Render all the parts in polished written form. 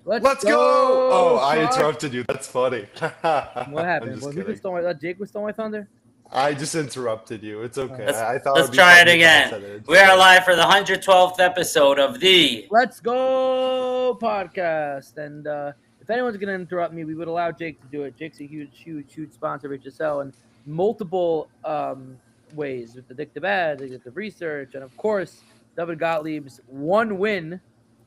Let's go! Oh, I interrupted you. That's funny. What I'm happened? just Well, who kidding. just stole my? Jake was stole my thunder. I just interrupted you. It's okay. Let's- I thought Let's it'd be try it funny if I again. said it We are instead. live for the 112th episode of the Let's go podcast. And if anyone's going to interrupt me, we would allow Jake to do it. Jake's a huge sponsor of HSL in multiple ways with addictive ads, addictive research, and of course, David Gottlieb's one win.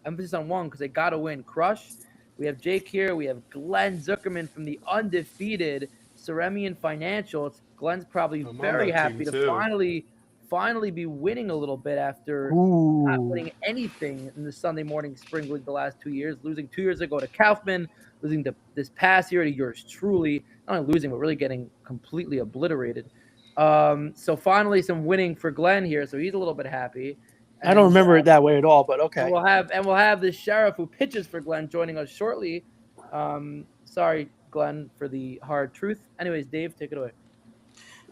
Emphasis on one because they got to win. Crush. We have Jake here. We have Glenn Zuckerman from the undefeated Ceremian Financial. Glenn's probably I'm on very that happy team, to too. finally be winning a little bit after not Ooh. winning anything in the Sunday morning spring league the last 2 years, losing 2 years ago to Kaufman, losing this past year to yours truly, not only losing but really getting completely obliterated. So finally some winning for Glenn here, so he's a little bit happy. I don't remember it that way at all, but okay. We'll have the sheriff who pitches for Glenn joining us shortly. Sorry, Glenn, for the hard truth. Anyways, Dave, take it away.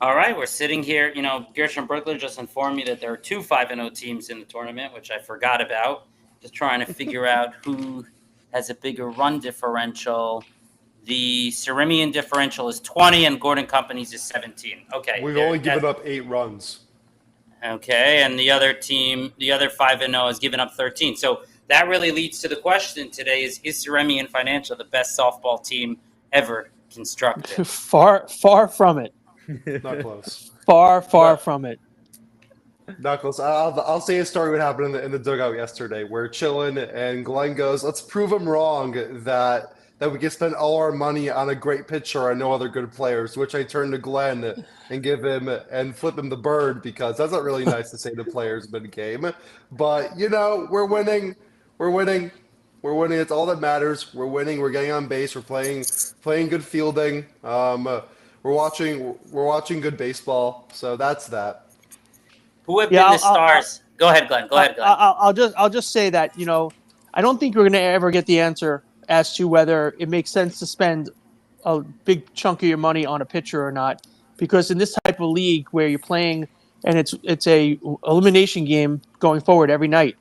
All right, we're sitting here. Gershon Brickler just informed me that there are two 5-0 teams in the tournament, which I forgot about. Just trying to figure out who has a bigger run differential. The Ceremian differential is 20, and Gordon Company's is 17. Okay. We've only given up 8 runs. Okay, and the other team, the other 5-0, has given up 13. So that really leads to the question today: is Ceremian Financial the best softball team ever constructed? Far from it. Not close. Far from it. Not close. I'll say a story what happened in the dugout yesterday. We're chilling, and Glenn goes, "Let's prove him wrong that we can spend all our money on a great pitcher and no other good players." Which I turn to Glenn and give him and flip him the bird because that's not really nice to say to players mid-game. But we're winning. We're winning. We're winning. It's all that matters. We're winning. We're getting on base. We're playing good fielding. We're watching good baseball. So that's that. Who have been the stars? Go ahead, Glenn. I'll just say that I don't think we're going to ever get the answer as to whether it makes sense to spend a big chunk of your money on a pitcher or not, because in this type of league where you're playing and it's a elimination game going forward every night,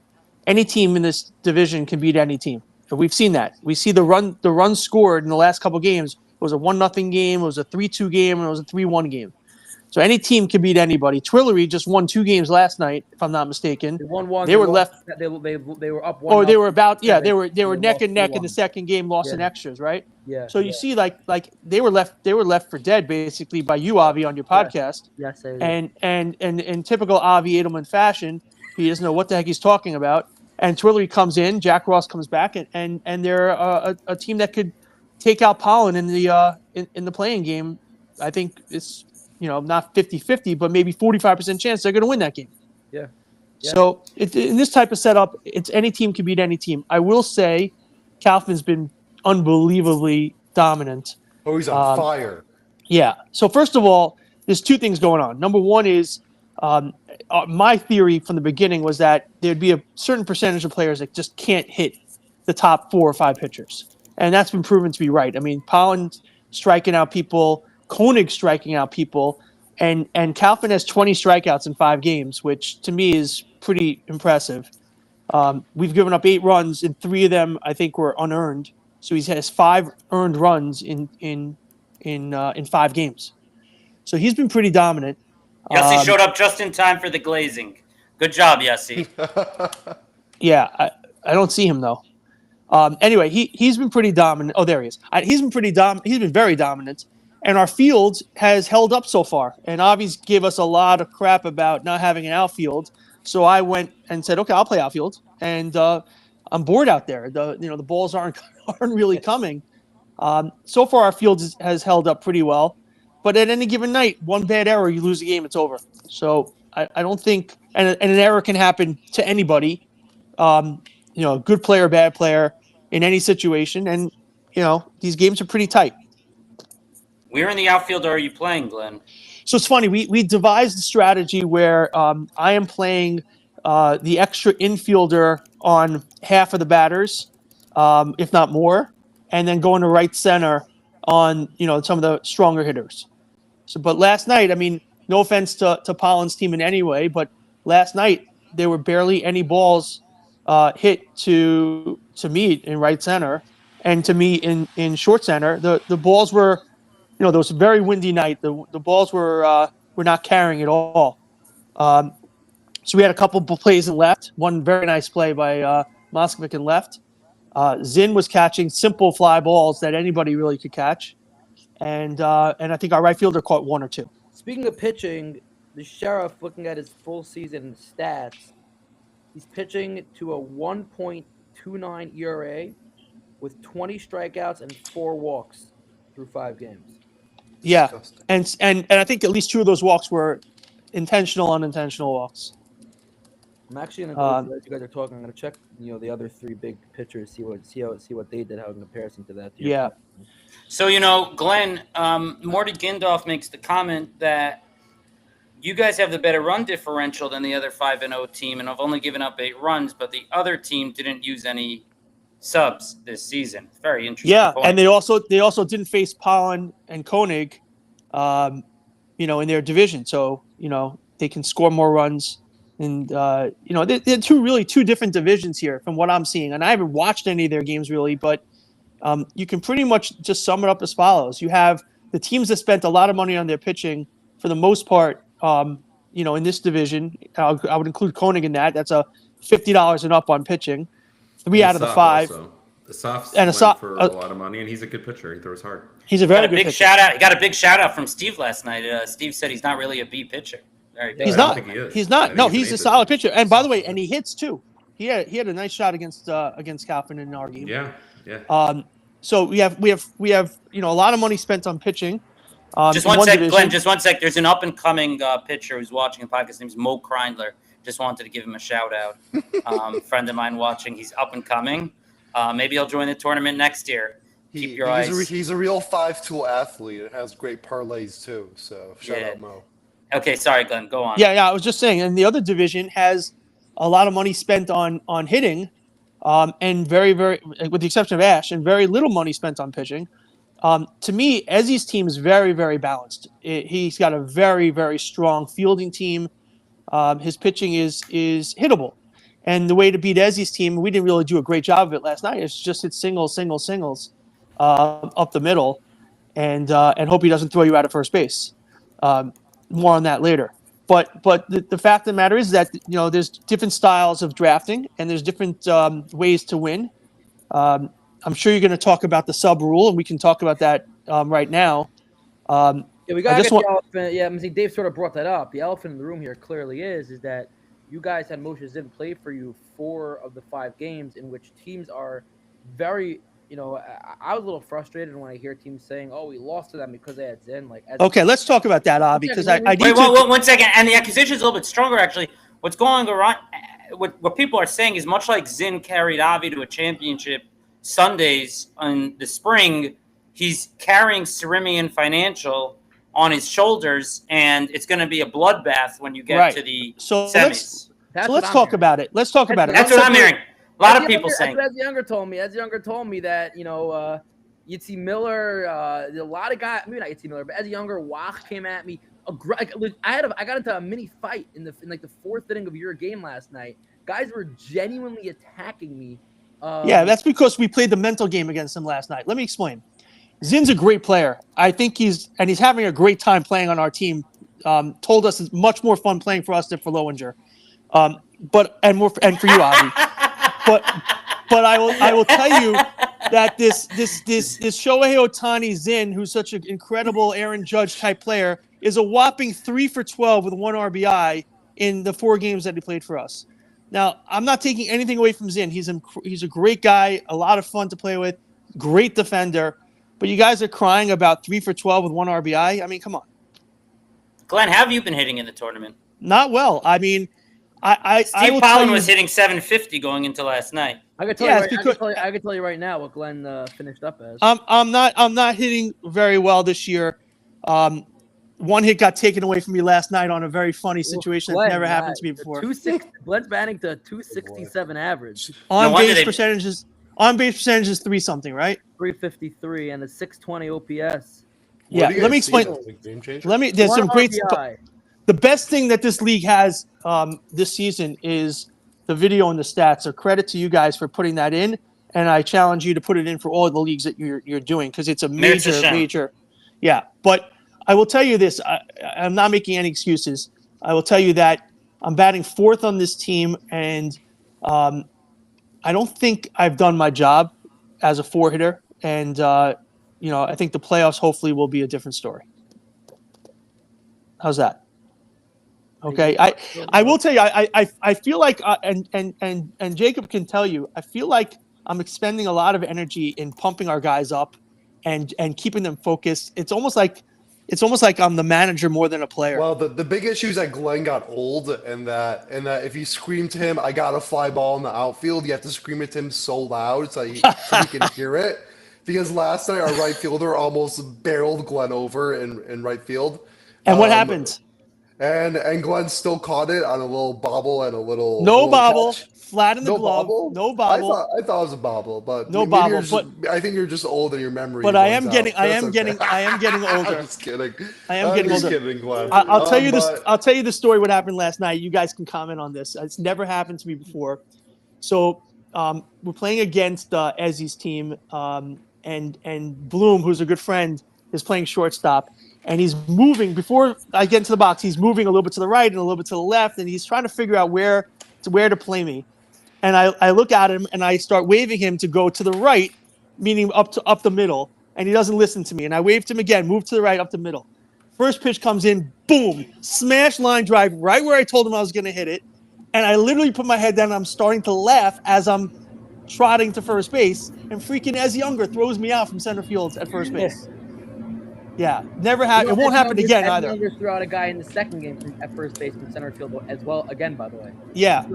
any team in this division can beat any team. And we've seen that. We see the run scored in the last couple games. It was a 1-0 game, it was a 3-2 game, and it was a 3-1 game. So any team can beat anybody. Twillery just won 2 games last night, if I'm not mistaken. They won one. They were left. They were up 1. Or they were about. Yeah, they were they neck and neck 2-1. in the second game, lost in extras, right? Yeah. So you see, like they were left for dead basically by you, Avi, on your podcast. Yes, they did. And in typical Avi Edelman fashion, he doesn't know what the heck he's talking about. And Twillery comes in, Jack Ross comes back, and they're a team that could take out Pollen in the playing game. I think it's not 50-50, but maybe 45% chance they're going to win that game. Yeah. So in this type of setup, it's any team can beat any team. I will say, Kaufman's been unbelievably dominant. Oh, he's on fire. Yeah. So first of all, there's 2 things going on. Number one is my theory from the beginning was that there'd be a certain percentage of players that just can't hit the top 4 or 5 pitchers. And that's been proven to be right. I mean, Pollen striking out people, Koenig striking out people, and Kaufman has 20 strikeouts in 5 games, which to me is pretty impressive. We've given up 8 runs, and 3 of them I think were unearned. So he has 5 earned runs in 5 games. So he's been pretty dominant. Yossi showed up just in time for the glazing. Good job, Yossi. Yeah, I don't see him though. Anyway, he's been pretty dominant. Oh, there he is. He's been very dominant, and our field has held up so far. And Avi's gave us a lot of crap about not having an outfield, so I went and said, okay, I'll play outfield, and I'm bored out there. The balls aren't really coming. So far, our field has held up pretty well, but at any given night, one bad error, you lose the game, it's over. So I don't think, and an error can happen to anybody. Good player, bad player, in any situation, and these games are pretty tight. Where in the outfield are you playing, Glenn? So it's funny. We devised a strategy where I am playing the extra infielder on half of the batters, if not more, and then going to right center on some of the stronger hitters. So, but last night, I mean, no offense to Pollen's team in any way, but last night there were barely any balls hit to me in right center, and to me in short center, the balls were, there was a very windy night. The balls were not carrying at all. So we had a couple of plays in left. One very nice play by Moskovic in left. Zinn was catching simple fly balls that anybody really could catch, and I think our right fielder caught one or two. Speaking of pitching, the Sheriff, looking at his full season stats, he's pitching to a 1.29 ERA with 20 strikeouts and 4 walks through 5 games. Yeah, Disgusting. and I think at least 2 of those walks were intentional, unintentional walks. I'm actually gonna go as you guys are talking. I'm gonna check, the other 3 big pitchers, see what they did, how in comparison to that. Yeah. So, Glenn, Morty Gindoff makes the comment that you guys have the better run differential than the other 5-0 team, and have only given up 8 runs, but the other team didn't use any subs this season. It's very interesting. Yeah, point. and they also didn't face Pollen and Koenig, in their division, so they can score more runs, and they're two different divisions here from what I'm seeing, and I haven't watched any of their games really, but you can pretty much just sum it up as follows: you have the teams that spent a lot of money on their pitching for the most part. In this division, I would include Koenig in that. That's a $50 and up on pitching. 3 out of the 5. Also. The Softs And went for a lot of money, and he's a good pitcher. He throws hard. He's a very good pitcher. He got a big shout out from Steve last night. Steve said he's not really a B pitcher. Very big. He's I don't not. think he is. He's not. I No, think he's an a ace solid pitcher. pitcher. And by the way, and he hits too. He had a nice shot against Kaufman in our game. Yeah. So we have a lot of money spent on pitching. Just one sec, Glenn. Just one sec. There's an up and coming pitcher who's watching the podcast. His name's Mo Kreindler. Just wanted to give him a shout out. Friend of mine watching. He's up and coming. Maybe he'll join the tournament next year. Keep your eyes. He's a real 5-tool athlete and has great parlays too. So shout out Mo. Okay, sorry, Glenn. Go on. Yeah. I was just saying, and the other division has a lot of money spent on hitting, and very, very, with the exception of Ash, and very little money spent on pitching. To me, Ezzy's team is very, very balanced. He's got a very, very strong fielding team. His pitching is hittable. And the way to beat Ezzy's team, we didn't really do a great job of it last night, is just hit singles up the middle, and hope he doesn't throw you out of first base. More on that later. But the fact of the matter is that there's different styles of drafting, and there's different ways to win. I'm sure you're going to talk about the sub rule, and we can talk about that right now. Yeah, we got to get the elephant. Yeah, I mean, Dave sort of brought that up. The elephant in the room here clearly is that you guys had Moshe Zinn play for you 4 of the 5 games in which teams are very, I was a little frustrated when I hear teams saying, "Oh, we lost to them because they had Zinn." Okay, let's talk about that, because I wait, 1 second. And the accusation is a little bit stronger, actually. What's going on? What people are saying is much like Zinn carried Avi to a championship Sundays in the spring, he's carrying Ceremian Financial on his shoulders, and it's going to be a bloodbath when you get to the semis. Let's talk about it. Let's talk about it. That's what I'm hearing. A lot of people saying. As Younger told me that Yitzi Miller, a lot of guys. Maybe not Yitzi Miller, but as Younger, Wach came at me. I got into a mini fight in the 4th inning of your game last night. Guys were genuinely attacking me. Yeah, that's because we played the mental game against him last night. Let me explain. Zinn's a great player. I think he's having a great time playing on our team. Told us it's much more fun playing for us than for Lowinger. And for you, Avi. But I will tell you that this Shohei Ohtani Zinn, who's such an incredible Aaron Judge type player, is a whopping 3 for 12 with 1 RBI in the 4 games that he played for us. Now, I'm not taking anything away from Zinn. He's a great guy, a lot of fun to play with, great defender. But you guys are crying about 3 for 12 with 1 RBI. I mean, come on. Glenn, how have you been hitting in the tournament? Not well. I mean, Steve Pollen was hitting 750 going into last night. I can tell you right now what Glenn finished up as. I'm not hitting very well this year. One hit got taken away from me last night on a very funny situation that never happened to me before. Glenn's batting to 267 average. On base percentage is 3-something, right? 353 and a 620 OPS. Yeah, let me explain. There's some great. The best thing that this league has this season is the video and the stats. So credit to you guys for putting that in. and I challenge you to put it in for all the leagues that you're doing because it's a Mertz major, Hashem. major. Yeah, but I will tell you this: I'm not making any excuses. I will tell you that I'm batting 4th on this team, and I don't think I've done my job as a 4-hitter. And I think the playoffs hopefully will be a different story. How's that? Okay, I will tell you, I feel like, and Jacob can tell you, I feel like I'm expending a lot of energy in pumping our guys up, and keeping them focused. It's almost like I'm the manager more than a player. Well, the big issue is that Glenn got old, and that if you scream to him, "I got a fly ball in the outfield," you have to scream at him so loud so he can hear it. Because last night our right fielder almost barreled Glenn over in right field. And what happened? And Glenn still caught it on a little bobble and a little No bobble, catch. flat in the No glove. bobble. No bobble. I thought it was a bobble, but No maybe bobble, you're just, I think you're just old and your memory. But I runs am getting out. That's okay. I am getting older. I'm just kidding. I am getting just older. kidding, Glenn. I'll tell you this. But I'll tell you the story. What happened last night? You guys can comment on this. It's never happened to me before. So we're playing against Ezzy's team, and Bloom, who's a good friend, is playing shortstop, and he's moving. Before I get into the box, he's moving a little bit to the right and a little bit to the left, and he's trying to figure out where to play me. And I look at him and I start waving him to go to the right, meaning up the middle, and he doesn't listen to me. And I waved him again, move to the right, up the middle. First pitch comes in, boom, smash line drive right where I told him I was going to hit it. And I literally put my head down and I'm starting to laugh as I'm trotting to first base, and freaking Ez Younger throws me out from center field at first base. Yeah, never happened. It won't happen again either. Younger threw out a guy in the second game at first base from center field as well. Again, by the way. Yeah,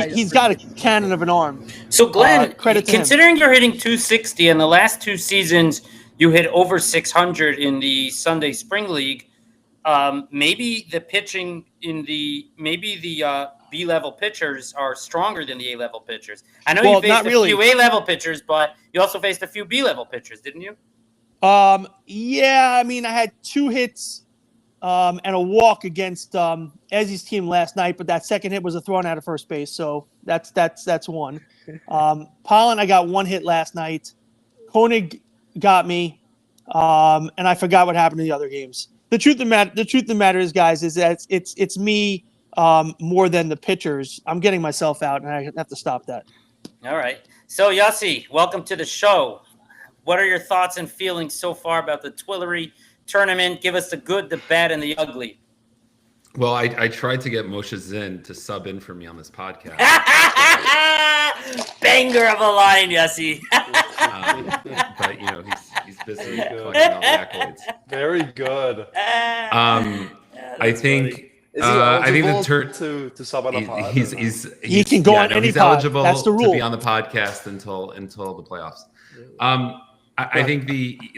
he's got a cannon of an arm. So Glenn, credit to him. considering you're hitting 260 and the last 2 seasons you hit over 600 in the Sunday Spring League, maybe the pitching in the B-level pitchers are stronger than the A-level pitchers. I know you faced a few A-level pitchers, but you also faced a few B-level pitchers, didn't you? Yeah, I mean, I had 2 hits and a walk against Ezzy's team last night, but that second hit was a thrown out of first base, so that's one. Pollen, I got 1 hit last night. Koenig got me, and I forgot what happened in the other games. The truth of the matter is, guys, is that it's me more than the pitchers. I'm getting myself out, and I have to stop that. All right. So, Yossi, welcome to the show. What are your thoughts and feelings so far about the Twillery tournament? Give us the good, the bad, and the ugly. Well, I tried to get Moshe Zinn to sub in for me on this podcast. Banger of a line, Yossi. But, he's busy collecting all the accolades. very good. I think... Is he eligible I think to sub on a pod? He can go on any he's pod. eligible That's the rule. to be on the podcast until the playoffs. I think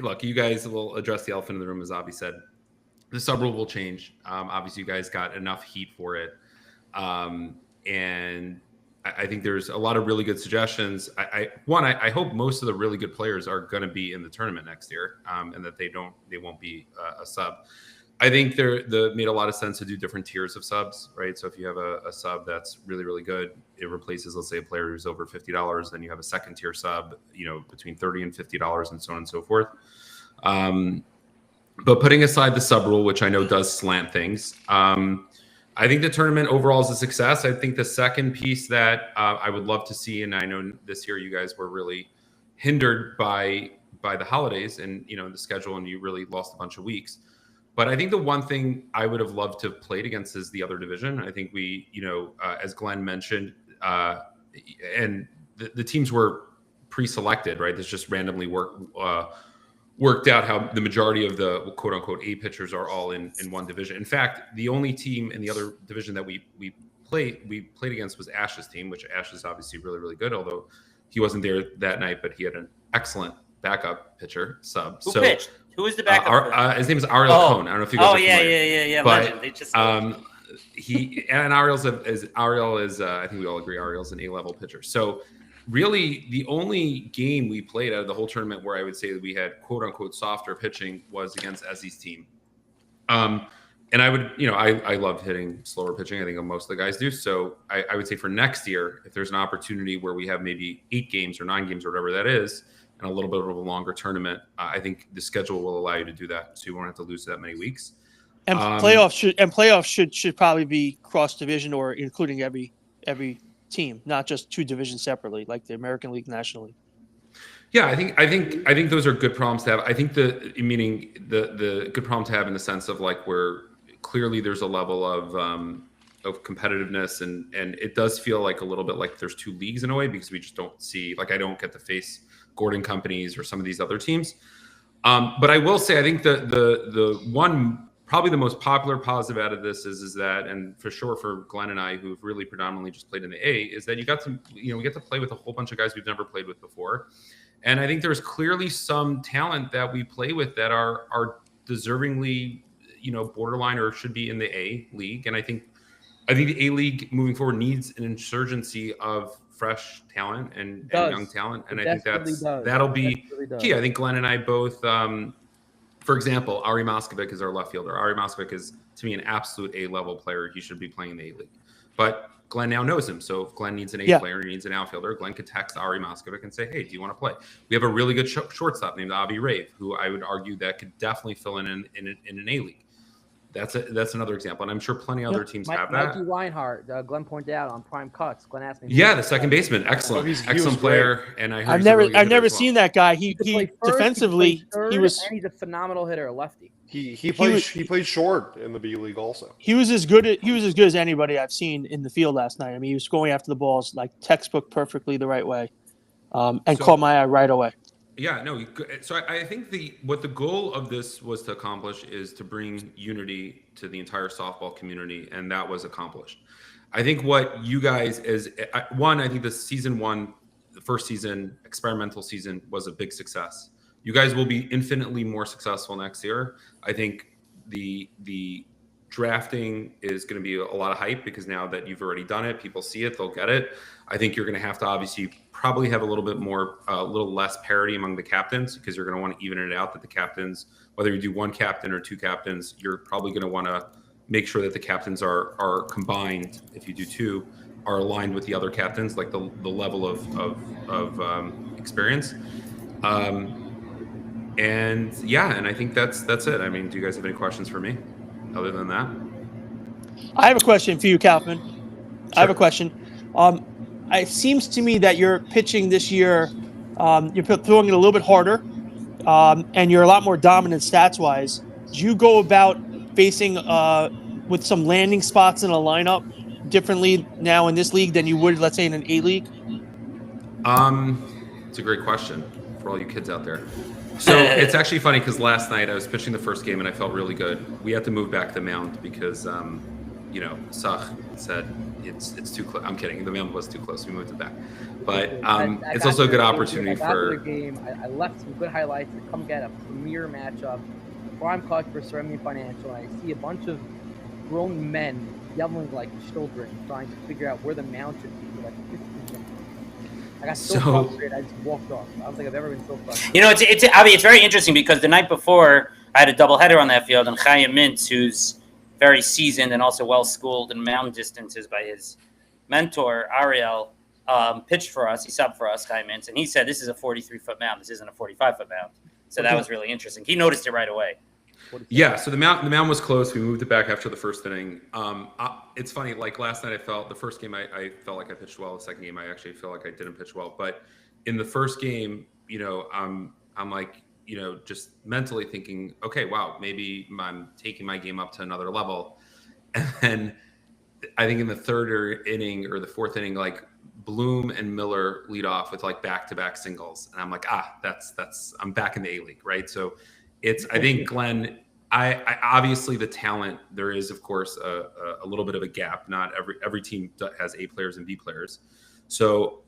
look, you guys will address the elephant in the room, as Avi said. The sub rule will change. Obviously, you guys got enough heat for it, and I think there's a lot of really good suggestions. I hope most of the really good players are going to be in the tournament next year, and that they won't be a sub. I think they made a lot of sense to do different tiers of subs, right? So if you have a sub that's really, really good, it replaces, let's say, a player who's over $50. Then you have a second tier sub, between $30 and $50, and so on and so forth. But putting aside the sub rule, which I know does slant things, I think the tournament overall is a success. I think the second piece that I would love to see, and I know this year you guys were really hindered by the holidays and the schedule, and you really lost a bunch of weeks. But I think the one thing I would have loved to have played against is the other division. I think we, as Glenn mentioned, and the teams were pre-selected, right? This just randomly worked out how the majority of the quote unquote A pitchers are all in one division. In fact, the only team in the other division that we played against was Ash's team, which Ash is obviously really, really good, although he wasn't there that night, but he had an excellent backup pitcher sub. Who pitched? Who is the backup? His name is Ariel Cohn. I don't know if you guys are familiar. Yeah. But, legend. They just Ariel is I think we all agree Ariel's an A-level pitcher. So really the only game we played out of the whole tournament where I would say that we had quote unquote softer pitching was against Ezzy's team. And I would, I love hitting slower pitching. I think most of the guys do. So I would say for next year, if there's an opportunity where we have maybe 8 games or 9 games or whatever that is, and a little bit of a longer tournament, I think the schedule will allow you to do that. So you won't have to lose that many weeks. And playoffs should probably be cross division or including every team, not just 2 divisions separately, like the American League, National League. Yeah, I think those are good problems to have. I think the good problem to have in the sense of like where clearly there's a level of competitiveness and it does feel like a little bit like there's 2 leagues in a way because we just don't see, like, I don't get to face Gordon companies or some of these other teams. But I will say I think the one probably the most popular positive out of this is that, and for sure for Glenn and I, who've really predominantly just played in the A, is that we get to play with a whole bunch of guys we've never played with before. And I think there's clearly some talent that we play with that are deservingly, borderline or should be in the A league. And I think the A league moving forward needs an insurgency of fresh talent and young talent. And I think that'll be key. I think Glenn and I both, for example, Ari Moskovic is our left fielder. Ari Moskovic is, to me, an absolute A-level player. He should be playing in the A-League. But Glenn now knows him. So if Glenn needs an A player, he needs an outfielder, Glenn could text Ari Moskovic and say, hey, do you want to play? We have a really good shortstop named Avi Rave, who I would argue that could definitely fill in an A-League. That's another example, and I'm sure plenty of other teams have that. Mikey Reinhardt, Glenn pointed out on Prime Cuts. Glenn asked me. Yeah, the second baseman, excellent, excellent player. And I've never seen that guy. He defensively, he was, and he's a phenomenal hitter, a lefty. He played short in the B League also. He was as good as anybody I've seen in the field last night. I mean, he was going after the balls like textbook perfectly the right way, and caught my eye right away. Yeah, no. So I think what the goal of this was to accomplish is to bring unity to the entire softball community, and that was accomplished. I think what you guys I think the first season, experimental season, was a big success. You guys will be infinitely more successful next year. I think the drafting is going to be a lot of hype because now that you've already done it, people see it, they'll get it. I think you're going to have to obviously probably have a little bit more, a little less parity among the captains because you're going to want to even it out that the captains, whether you do 1 captain or 2 captains, you're probably going to want to make sure that the captains are combined. If you do 2, are aligned with the other captains, like the level of experience. And I think that's it. I mean, do you guys have any questions for me other than that? I have a question for you, Kaufman. Sure. I have a question. It seems to me that you're pitching this year, you're throwing it a little bit harder, and you're a lot more dominant stats-wise. Do you go about facing with some landing spots in a lineup differently now in this league than you would, let's say, in an A league? It's a great question for all you kids out there. So it's actually funny because last night I was pitching the first game and I felt really good. We had to move back the mound because, Sach said it's too close. I'm kidding. The mound was too close. We moved it back. But it's also a good opportunity for. The game. I left some good highlights to come get a premier matchup. Prime Cuts for Ceremian Financial. I see a bunch of grown men yelling like children, trying to figure out where the mound should be. Like 15 minutes. I got so frustrated, I just walked off. I don't think I've ever been so frustrated. It's very interesting because the night before I had a doubleheader on that field, and Chaim Mintz, who's very seasoned and also well schooled in mound distances by his mentor Ariel, pitched for us. He subbed for us, Chaim Mintz, and he said this is a 43-foot mound. This isn't a 45-foot mound. So that was really interesting. He noticed it right away. Yeah, so the mound was close. We moved it back after the first inning. It's funny, like last night the first game I felt like I pitched well. The second game I actually feel like I didn't pitch well. But in the first game, I'm like, just mentally thinking, okay, wow, maybe I'm taking my game up to another level. And then I think in the third inning or the fourth inning, like Bloom and Miller lead off with like back-to-back singles. And I'm like, I'm back in the A-League, right? So I think Glenn, I obviously the talent, there is of course a little bit of a gap. Not every team has A players and B players. So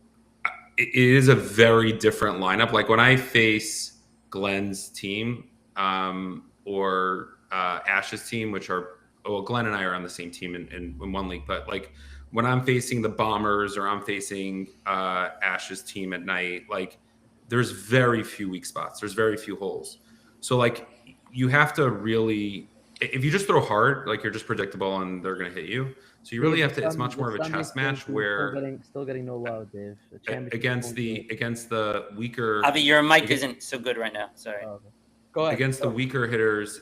it is a very different lineup. Like when I face Glenn's team or Ash's team, which are, Glenn and I are on the same team in one league, but like when I'm facing the Bombers or I'm facing Ash's team at night, like there's very few weak spots. There's very few holes. So like you have to really if you just throw hard, like you're just predictable and they're going to hit you. So you really have to. It's much more of a chess match where still getting no love, Dave. against the weaker. Avi, your mic isn't so good right now. Sorry. Oh, okay. Go ahead. Against the weaker hitters,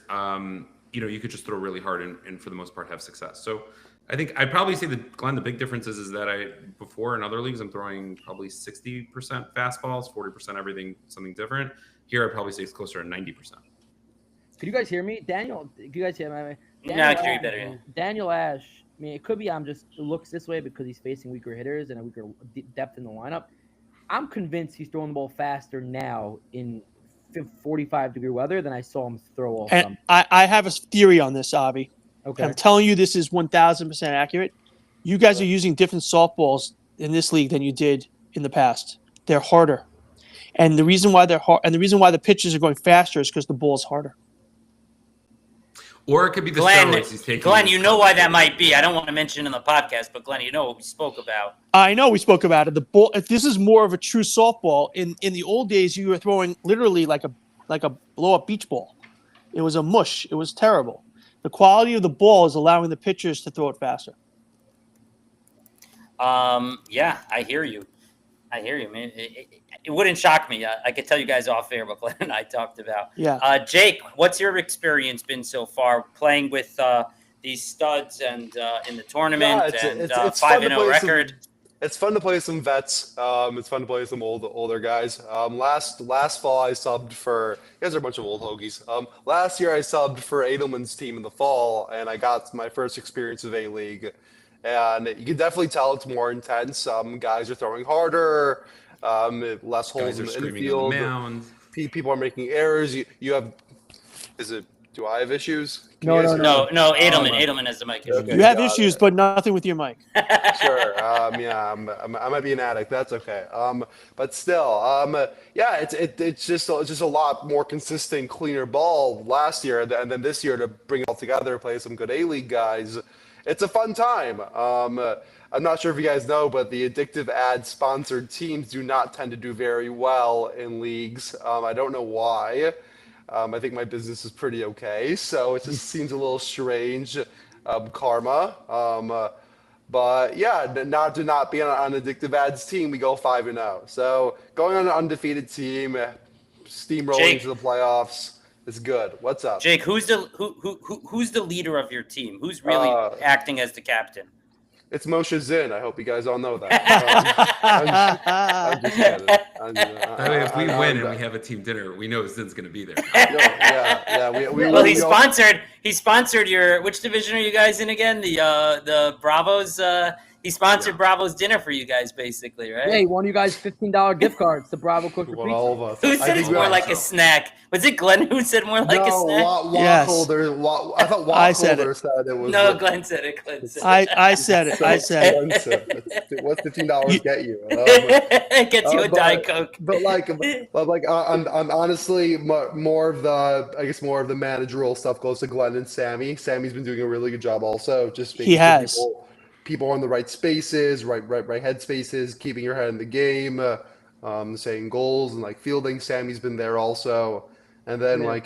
you could just throw really hard and for the most part have success. So I think I'd probably say that, Glenn, the big difference is that before in other leagues I'm throwing probably 60% fastballs, 40% everything, something different. Here I'd probably say it's closer to 90%. Can you guys hear me? Daniel, can you guys hear me? No, I can hear you better. Yeah. Daniel Ash, I mean, it could be it looks this way because he's facing weaker hitters and a weaker depth in the lineup. I'm convinced he's throwing the ball faster now in 45-degree weather than I saw him throw all summer. I have a theory on this, Avi. Okay. I'm telling you this is 1,000% accurate. You guys are using different softballs in this league than you did in the past. They're harder. And the reason why they're hard, and the reason why the pitches are going faster is because the ball's harder. Or it could be the steroids he's taking. Glenn, you know why that might be. I don't want to mention it in the podcast, but Glenn, you know what we spoke about. I know we spoke about it. The ball. If this is more of a true softball, in the old days, you were throwing literally like a blow-up beach ball. It was a mush. It was terrible. The quality of the ball is allowing the pitchers to throw it faster. Yeah, I hear you. I mean, it wouldn't shock me. I could tell you guys off air what Glenn and I talked about. Yeah. Jake, what's your experience been so far playing with these studs and in the tournament and 5-0 record? It's fun to play some vets. It's fun to play some older guys. Last fall I subbed for. You guys are a bunch of old hoagies. Last year I subbed for Edelman's team in the fall, and I got my first experience of A-League. And you can definitely tell it's more intense. Guys are throwing harder, less holes in the infield. People are making errors. You have. Do I have issues? No. Edelman has the mic. Okay, you have issues, but nothing with your mic. Sure. Yeah, I might be an addict. That's okay. But still, yeah, it's just a lot more consistent, cleaner ball last year, and then this year to bring it all together, play some good A-League guys. It's a fun time. I'm not sure if you guys know, but the addictive ad sponsored teams do not tend to do very well in leagues. I don't know why. I think my business is pretty okay, so it just seems a little strange karma. But yeah, not to not be on an addictive ads team, we go 5-0. So going on an undefeated team, steamrolling into the playoffs. It's good. What's up, Jake? Who's the leader of your team? Who's really acting as the captain? It's Moshe Zinn. I hope you guys all know that. I'm just kidding. If we win and we have a team dinner, we know Zinn's going to be there. Yeah. Well, he sponsored your. Which division are you guys in again? The Bravos. He sponsored Bravo's dinner for you guys, basically, right? Yeah, he won you guys $15 gift cards to Bravo Cook for Pizza. All of us. Who said it's more like a snack? Was it Glenn who said more like a snack? Yes. I thought Walkholder said it was. No, Glenn said it. I said it. What's $15 get you? It gets you a Diet Coke. But I'm honestly more of the managerial stuff goes to Glenn and Sammy. Sammy's been doing a really good job also. Just making people are in the right spaces, right head spaces, keeping your head in the game, saying goals and like fielding. Sammy's been there also. And then when I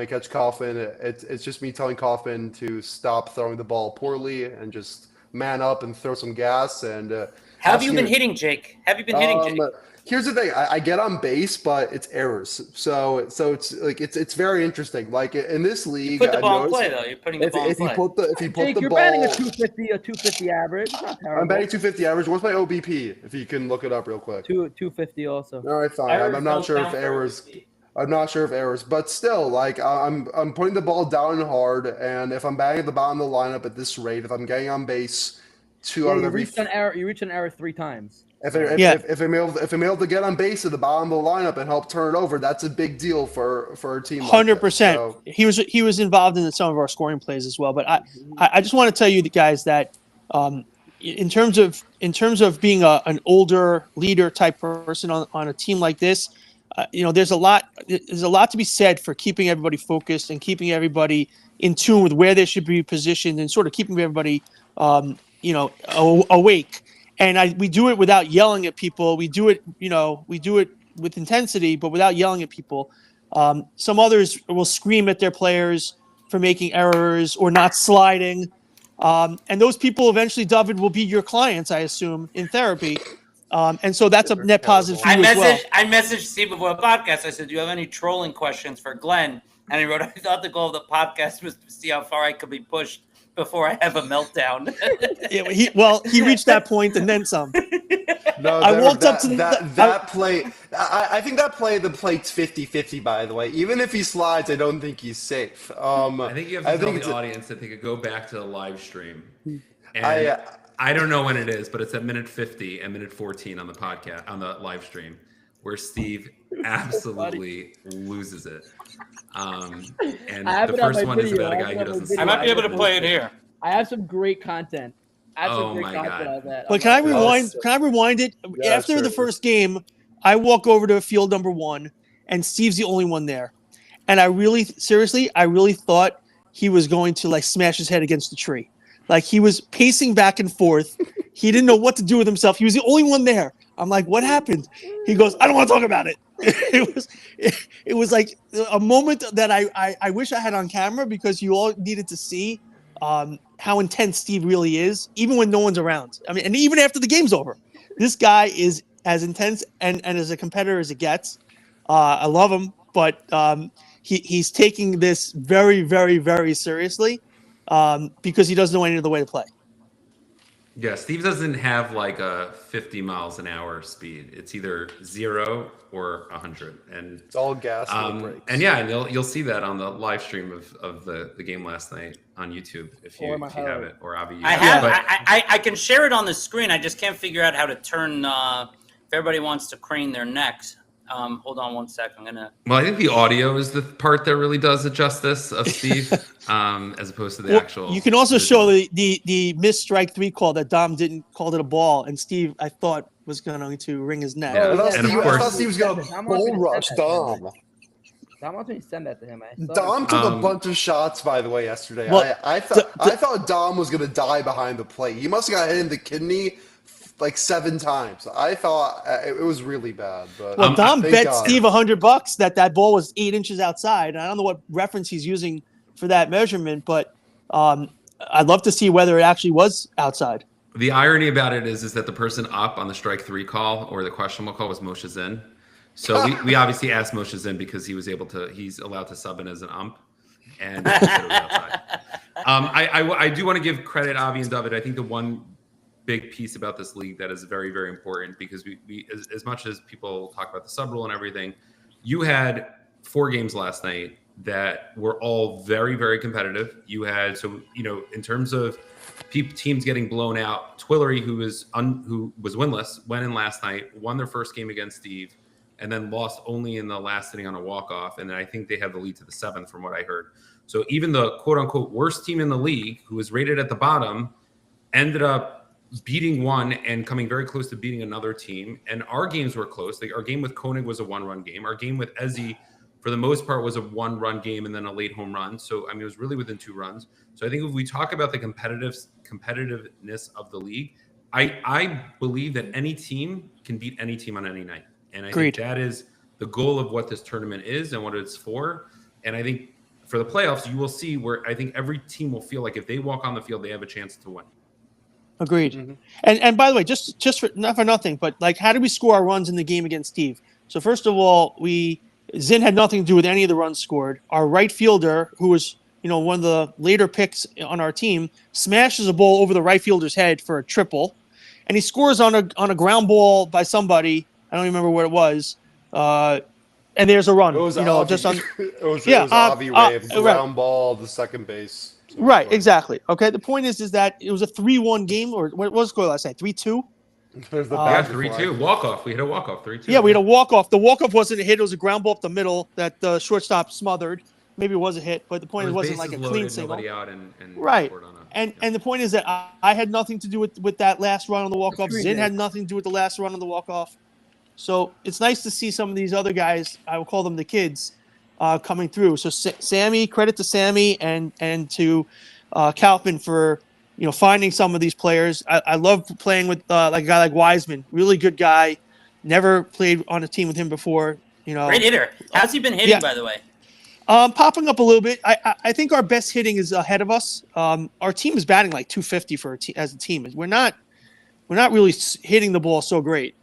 catch Coffin, it's just me telling Coffin to stop throwing the ball poorly and just man up and throw some gas. And how have you been hitting, Jake? Here's the thing: I get on base, but it's errors. So it's like it's very interesting. Like in this league, you put the ball in play though. You're putting the ball in play. If you put Jake, the you're ball, batting a 250 average. Not terrible. I'm batting 250 average. What's my OBP? If you can look it up real quick. 250 also. All right, fine. I'm not sure if errors. I'm not sure if errors, but still, like I'm putting the ball down hard, and if I'm batting at the bottom of the lineup at this rate, if I'm getting on base, out of every you reach an error 3 times. If I'm able to get on base at the bottom of the lineup and help turn it over, that's a big deal for a team. 100%. So. He was involved in some of our scoring plays as well. But I just want to tell you guys that in terms of being an older leader type person on a team like this, there's a lot to be said for keeping everybody focused and keeping everybody in tune with where they should be positioned and sort of keeping everybody awake. And we do it without yelling at people. We do it with intensity, but without yelling at people. Some others will scream at their players. for making errors or not sliding. And those people eventually, David, will be your clients, I assume, in therapy. And so that's a They're net positive for terrible. you as well. I messaged Steve before the podcast. I said, "Do you have any trolling questions for Glenn?" And he wrote, "I thought the goal of the podcast was to see how far I could be pushed before I have a meltdown." He reached that point and then some. No, I walked up to that play. I think that play, the play's 50-50, by the way. Even if he slides, I don't think he's safe. I think you have to tell it's the a- audience that they could go back to the live stream. And I- I don't know when it is, but it's at minute 50 and minute 14 on the podcast, on the live stream, where Steve absolutely loses it. And I have the it on first my one is video. about a I guy have it who on my doesn't video. I might be able to play it here. I have some great content. I have Oh some great my content God. on that. But can I rewind? sure. Can I rewind it? Yeah, After sure. the first game, I walk over to field number 1, and Steve's the only one there. And I really thought he was going to like smash his head against the tree. Like he was pacing back and forth. He didn't know what to do with himself. He was the only one there. I'm like, what happened? He goes, I don't want to talk about it. It was like a moment that I wish I had on camera, because you all needed to see how intense Steve really is, even when no one's around. I mean, and even after the game's over, this guy is as intense and as a competitor as it gets. I love him, but he's taking this very, very, very seriously because he doesn't know any other way to play. Yeah, Steve doesn't have like a 50 miles an hour speed. It's either 0 or 100, and It's all gas, no brakes. and yeah, and you'll see that on the live stream of the game last night on YouTube if you have it, or Avi. I have. I can share it on the screen. I just can't figure out how to turn. If everybody wants to crane their necks, hold on one sec. I'm gonna. Well, I think the audio is the part that really does it justice of Steve, as opposed to the actual. You can also visual. show the missed strike 3 call that Dom didn't called it a ball, and Steve, I thought, was going to wring his neck. Yeah. I thought And of Steve- I course- thought Steve was going to bull rush Dom. Dom wants me to send that to him. Dom took a bunch of shots, by the way, yesterday. Well, I thought Dom was going to die behind the plate. He must have got hit in the kidney like 7 times. I thought it was really bad. But Well, Dom thank bet God. Steve $100 that ball was 8 inches outside. I don't know what reference he's using for that measurement, but I'd love to see whether it actually was outside. The irony about it is that the person up on the strike 3 call or the questionable call was Moshe Zinn. So we obviously asked Moshe Zinn because he's allowed to sub in as an ump, and he said it was outside. I do want to give credit, Avi and David. I think the one big piece about this league that is very, very important, because we as much as people talk about the sub rule and everything, you had 4 games last night that were all very, very competitive. You had, in terms of teams getting blown out, Twillery, who was winless, went in last night, won their first game against Steve, and then lost only in the last inning on a walk-off. And then I think they have the lead to the 7th from what I heard. So even the quote-unquote worst team in the league, who was rated at the bottom, ended up beating one and coming very close to beating another team. And our games were close. Like our game with Koenig was a 1-run game. Our game with Ezzy, for the most part, was a 1-run game and then a late home run. So, I mean, it was really within 2 runs. So I think if we talk about the competitiveness of the league, I believe that any team can beat any team on any night. And I Agreed. think that is the goal of what this tournament is and what it's for. And I think for the playoffs, you will see where I think every team will feel like if they walk on the field, they have a chance to win. Agreed. Mhm. And by the way, just for not for nothing, but like, how did we score our runs in the game against Steve? So first of all, Zinn had nothing to do with any of the runs scored. Our right fielder, who was one of the later picks on our team, smashes a ball over the right fielder's head for a triple, and he scores on a ground ball by somebody. I don't remember what it was. And there's a run. It was just just on. it was Yeah, Avi Wave, right. ground ball, the second base. Right, exactly. Okay, the point is that it was a 3-1 game, or what was the score last night? 3-2. There's the Yeah, Badger 3-2 flag. walk-off. We hit a walk-off 3-2. Yeah, we had a walk-off. The walk-off wasn't a hit. It was a ground ball up the middle that the shortstop smothered. Maybe it was a hit, but the point is it wasn't like a bases clean loaded, single. nobody out, and Right. scored on a- And the point is that I had nothing to do with that last run on the walk-off. Agreed, Zinn man. had nothing to do with the last run on the walk-off. So it's nice to see some of these other guys, I will call them the kids, coming through. So Sammy, credit to Sammy and to Kalpin for finding some of these players. I love playing with like a guy like Wiseman, really good guy. Never played on a team with him before. Great hitter. How's he been hitting, Yeah. by the way? Popping up a little bit. I think our best hitting is ahead of us. Our team is batting like 250 as a team. We're not really hitting the ball so great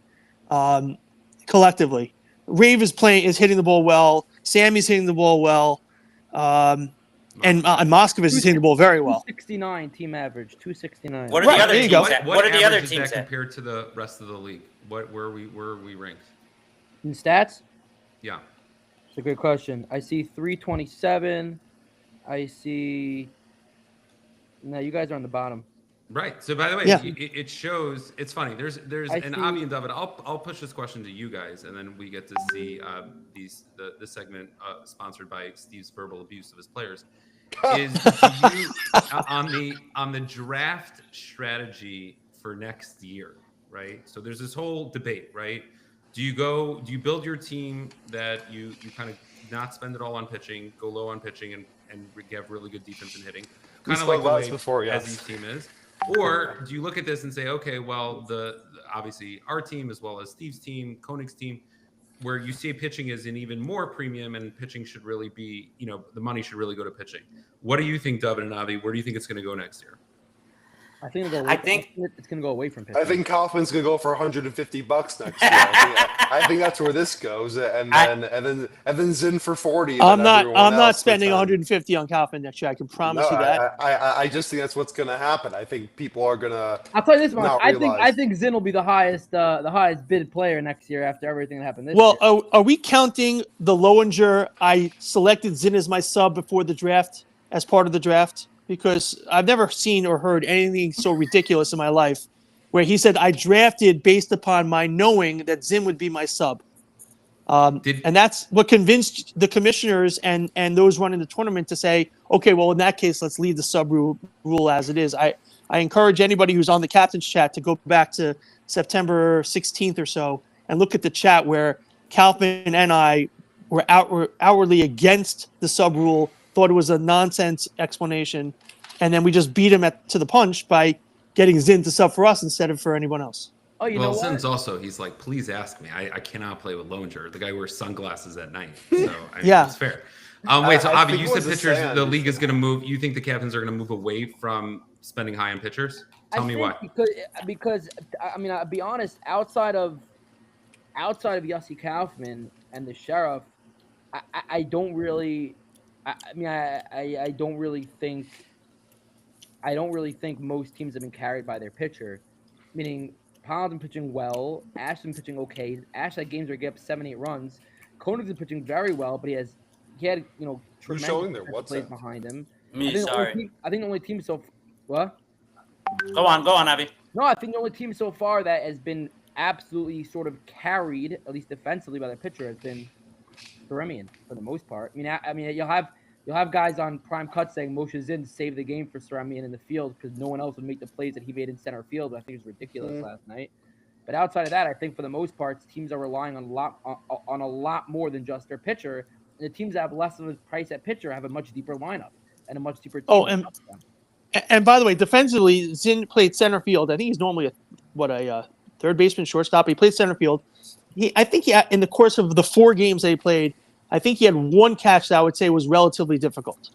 collectively. Rave is hitting the ball well. Sammy's hitting the ball well, and Moscovitz is hitting the ball very well. 269 team average. 269. What are Right, the other there you teams go. at? What are the other average is teams that at? compared to the rest of the league? Where are we ranked? In stats, Yeah. it's a good question. I see 327. I see. No, you guys are on the bottom. Right. So by the way, Yeah. it shows. It's funny. There's I and see- Avi and David. I'll push this question to you guys, and then we get to see this segment sponsored by Steve's verbal abuse of his players. Is do you on the draft strategy for next year, right? So there's this whole debate, right? Do you build your team that you kind of not spend it all on pitching, go low on pitching, and get really good defense and hitting, kind of like the way before, yes. Ezzy's team is? Or do you look at this and say, okay, well, the obviously our team as well as Steve's team, Koenig's team, where you see pitching is an even more premium, and pitching should really be, the money should really go to pitching. What do you think, David and Avi? Where do you think it's going to go next year? I think it's going to go away from pitching. I think Kaufman's gonna go for $150 next year. I think that's where this goes, and then Zinn for 40. I'm not spending 150 on Kaufman next year. I can promise you that. I just think that's what's gonna happen. I think people are gonna. I'll tell you this much. I realize. think Zinn will be the highest bid player next year after everything that happened this Well, year. are we counting the Lowinger? I selected Zinn as my sub before the draft, as part of the draft, because I've never seen or heard anything so ridiculous in my life, where he said I drafted based upon my knowing that Zinn would be my sub. And that's what convinced the commissioners and those running the tournament to say, okay, well, in that case, let's leave the sub rule as it is. I encourage anybody who's on the captain's chat to go back to September 16th or so and look at the chat where Kaufman and I were outwardly against the sub rule, thought it was a nonsense explanation, and then we just beat him to the punch by getting Zinn to sub for us instead of for anyone else. Oh, you know what? Zinn's also, he's like, please ask me. I cannot play with Lowinger. The guy wears sunglasses at night. So Yeah. It's fair. Wait, so Avi, think you it said was a pitchers, sand. the league is going to move. You think the captains are going to move away from spending high on pitchers? Tell me why. Because I mean, I'll be honest. Outside of Yossi Kaufman and the Sheriff, I don't really. I don't really think most teams have been carried by their pitcher. Meaning, Pound's been pitching well. Ash's been pitching okay. Ash had games where he gets 7-8 runs. Koenig's been pitching very well, but he had tremendous showing there? defensive What's plays that? behind him. Sorry. I think the only team what? Go on, Avi. No, I think the only team so far that has been absolutely sort of carried, at least defensively, by their pitcher has been Ceremian for the most part. I mean, you'll have guys on Prime Cut saying Moshe Zinn saved the game for Ceremian in the field because no one else would make the plays that he made in center field. I think it was ridiculous last night. But outside of that, I think for the most part, teams are relying on a lot more than just their pitcher. And the teams that have less of a price at pitcher have a much deeper lineup and a much deeper team. Oh, and by the way, defensively, Zinn played center field. I think he's normally a third baseman, shortstop. He played center field. I think in the course of the 4 games that he played, I think he had one catch that I would say was relatively difficult.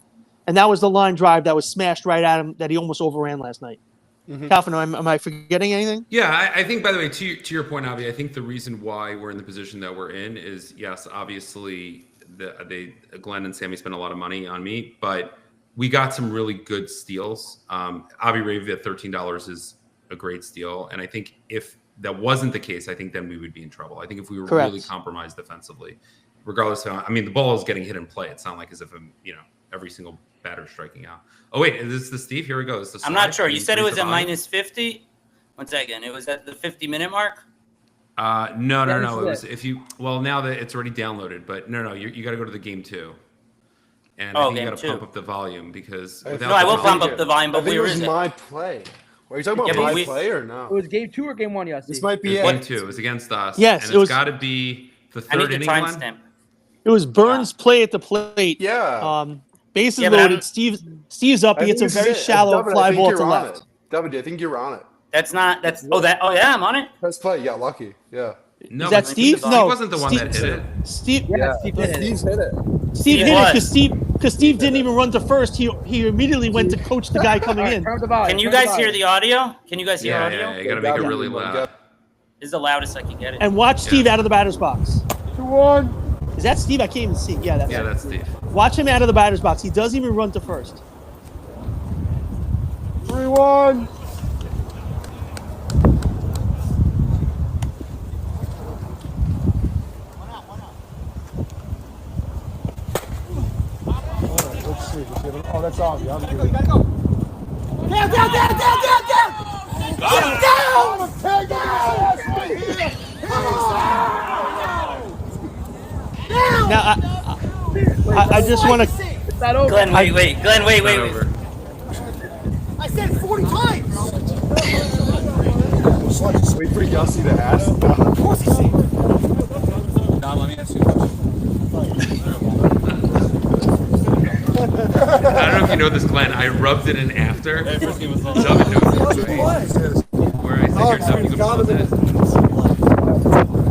And that was the line drive that was smashed right at him that he almost overran last night. Mm-hmm. Calvin, am I forgetting anything? Yeah, I think, by the way, to your point, Avi, I think the reason why we're in the position that we're in is, yes, obviously, Glenn and Sammy spent a lot of money on me, but we got some really good steals. Avi Rave at $13 is a great steal. And I think if that wasn't the case, I think then we would be in trouble. I think if we were Correct. really compromised defensively, regardless of, the ball is getting hit in play. It's not like as if every single batter striking out. Oh wait, is this the Steve? Here we go. I'm not sure. You said it was at minus 50. 1 second. It was at the 50-minute mark. No. It was now that it's already downloaded, but no. You got to go to the game 2, and I think you got to pump up the volume because I will pump up the volume. But where is it? My play. Are you talking about my play or no? It was game 2 or game 1, Yossi? This might be game 2. It was against us. Yes, and it's got to be the third inning. Timestamp. It was Burns' play at the plate. Yeah. Bases loaded. Steve's up. He hits a very shallow fly ball to left. David, I think you're on it. I'm on it. Press play. Yeah, lucky. Yeah. No, Is that but Steve? Steve No, wasn't the one that hit it. Steve. Yeah, Steve did hit it. Steve's hit it. Steve He did it was. because Steve didn't even run to first. He immediately went to coach the guy coming All right, in. turn up the volume. Can you turn up guys hear volume. the audio? Can you guys hear Yeah, audio? yeah, you gotta make it Yeah. really Yeah. loud. This is the loudest I can get it. And watch Steve out of the batter's box. 2-1. Is that Steve? I can't even see. Yeah, that's Yeah, it. that's Steve. Watch him out of the batter's box. He doesn't even run to first. 3-1. Let's see. Oh, that's on. Yeah, I'm good. Now, I just want to. It's not over. Glenn, wait. Glenn, wait. Not over. I said 40 times. Just wait for Yossi to ask. Of course he said. Don, let me ask you a question. I don't know if you know this, Glenn. I rubbed it in after. First game was Dub knows this, right? Where I said you're dubbing it.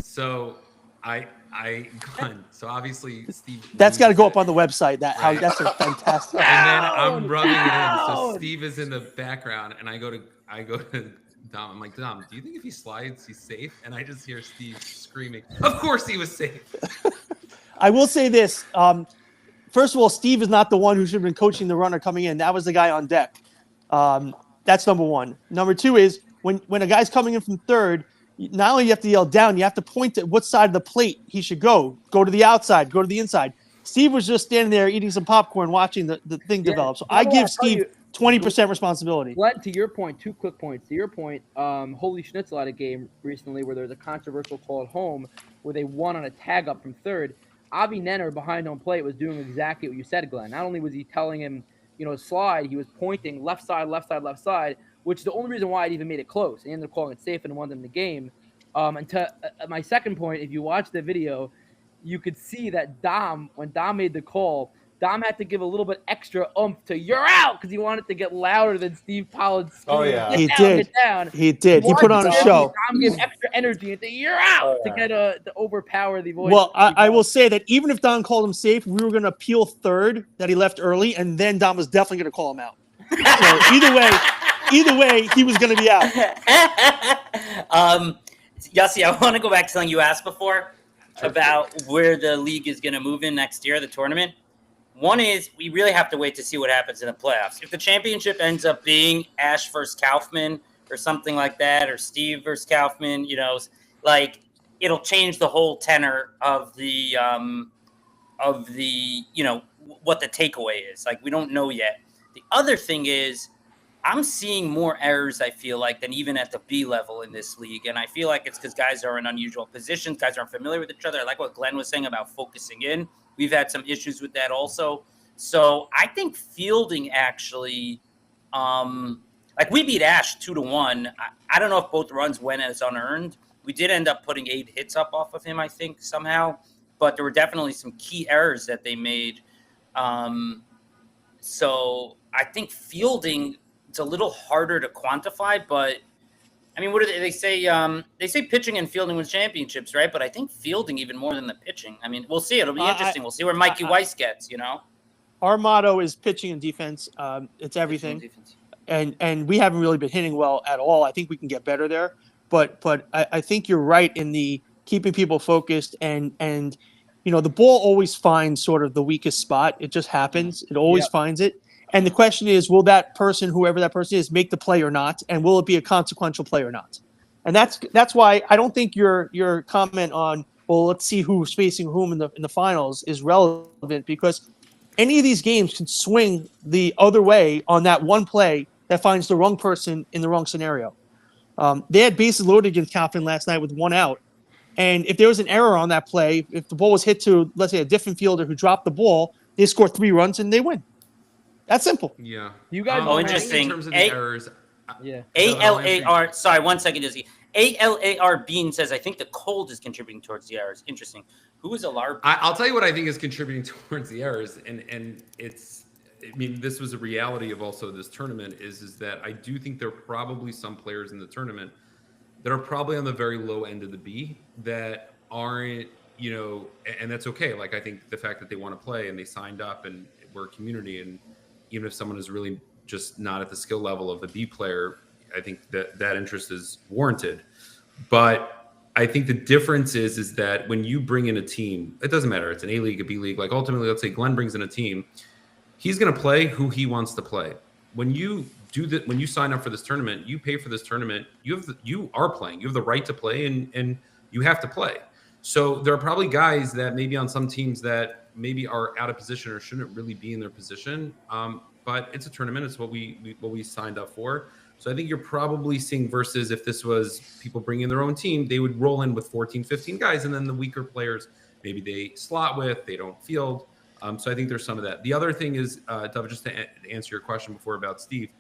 So Glenn. So obviously Steve. That's got to go up on the website. That's a fantastic. And then I'm rubbing it in. So Steve is in the background, and I go to Dom. I'm like, Dom, do you think if he slides, he's safe? And I just hear Steve screaming, "Of course he was safe." I will say this. First of all, Steve is not the one who should have been coaching the runner coming in. That was the guy on deck. That's number one. Number two is when a guy's coming in from third, not only you have to yell down, you have to point at what side of the plate he should go. Go to the outside, go to the inside. Steve was just standing there eating some popcorn, watching the thing develop. So I give Steve 20% responsibility. Glenn, to your point, 2 quick points. To your point, Holy Schnitzel had a game recently where there was a controversial call at home where they won on a tag up from third. Avi Nenner behind home plate was doing exactly what you said, Glenn. Not only was he telling him, slide, he was pointing left side, which is the only reason why it even made it close. He ended up calling it safe and won them the game. And to my second point, if you watch the video, you could see that when Dom made the call, Dom had to give a little bit extra oomph to "you're out" because he wanted to get louder than Steve Pollard's scream. Oh, yeah. He Get did. down. He did. He put on a show. Dom gave extra energy and say "you're out" to get to overpower the voice. Well, I will say that even if Don called him safe, we were going to appeal third that he left early, and then Don was definitely going to call him out. So either way, he was going to be out. Yossi, I want to go back to something you asked before about where the league is going to move in next year, the tournament. One is we really have to wait to see what happens in the playoffs. If the championship ends up being Ash versus Kaufman or something like that, or Steve versus Kaufman, it'll change the whole tenor of the what the takeaway is. Like, we don't know yet. The other thing is, I'm seeing more errors, I feel like, than even at the B level in this league. And I feel like it's because guys are in unusual positions. Guys aren't familiar with each other. I like what Glenn was saying about focusing in. We've had some issues with that also. So I think fielding actually, we beat Ash 2-1. I don't know if both runs went as unearned. We did end up putting 8 hits up off of him, I think, somehow. But there were definitely some key errors that they made. So I think fielding, it's a little harder to quantify, but I mean, what do they say? They say pitching and fielding wins championships, right? But I think fielding even more than the pitching. I mean, we'll see. It'll be interesting. We'll see where Mikey Weiss gets, Our motto is pitching and defense. It's everything. And we haven't really been hitting well at all. I think we can get better there. But I think you're right in the keeping people focused and the ball always finds sort of the weakest spot. It just happens. It always finds it. And the question is, will that person, whoever that person is, make the play or not? And will it be a consequential play or not? And that's why I don't think your comment on, well, let's see who's facing whom in the finals is relevant, because any of these games can swing the other way on that one play that finds the wrong person in the wrong scenario. They had bases loaded against Kaufman last night with 1 out. And if there was an error on that play, if the ball was hit to, let's say, a different fielder who dropped the ball, they score 3 runs and they win. That's simple. Yeah. You guys interesting. In terms of the errors. Yeah. ALAR. Sorry, 1 second, Dizzy. ALAR Bean says, I think the cold is contributing towards the errors. Interesting. Who is Alar? I'll tell you what I think is contributing towards the errors, and it's. I mean, this was a reality of also this tournament is that I do think there are probably some players in the tournament that are probably on the very low end of the B that aren't, and that's okay. Like, I think the fact that they want to play and they signed up and we're a community, and even if someone is really just not at the skill level of the B player, I think that interest is warranted. But I think the difference is that when you bring in a team, it doesn't matter. It's an A league, a B league. Like, ultimately, let's say Glenn brings in a team, he's going to play who he wants to play. When you do that, when you sign up for this tournament, you pay for this tournament. You are playing. You have the right to play, and you have to play. So there are probably guys that maybe on some teams that maybe are out of position or shouldn't really be in their position. But it's a tournament. It's what we signed up for. So I think you're probably seeing versus if this was people bringing their own team, they would roll in with 14, 15 guys, and then the weaker players maybe they slot with, they don't field. So I think there's some of that. The other thing is, Dov, just to answer your question before about Steve,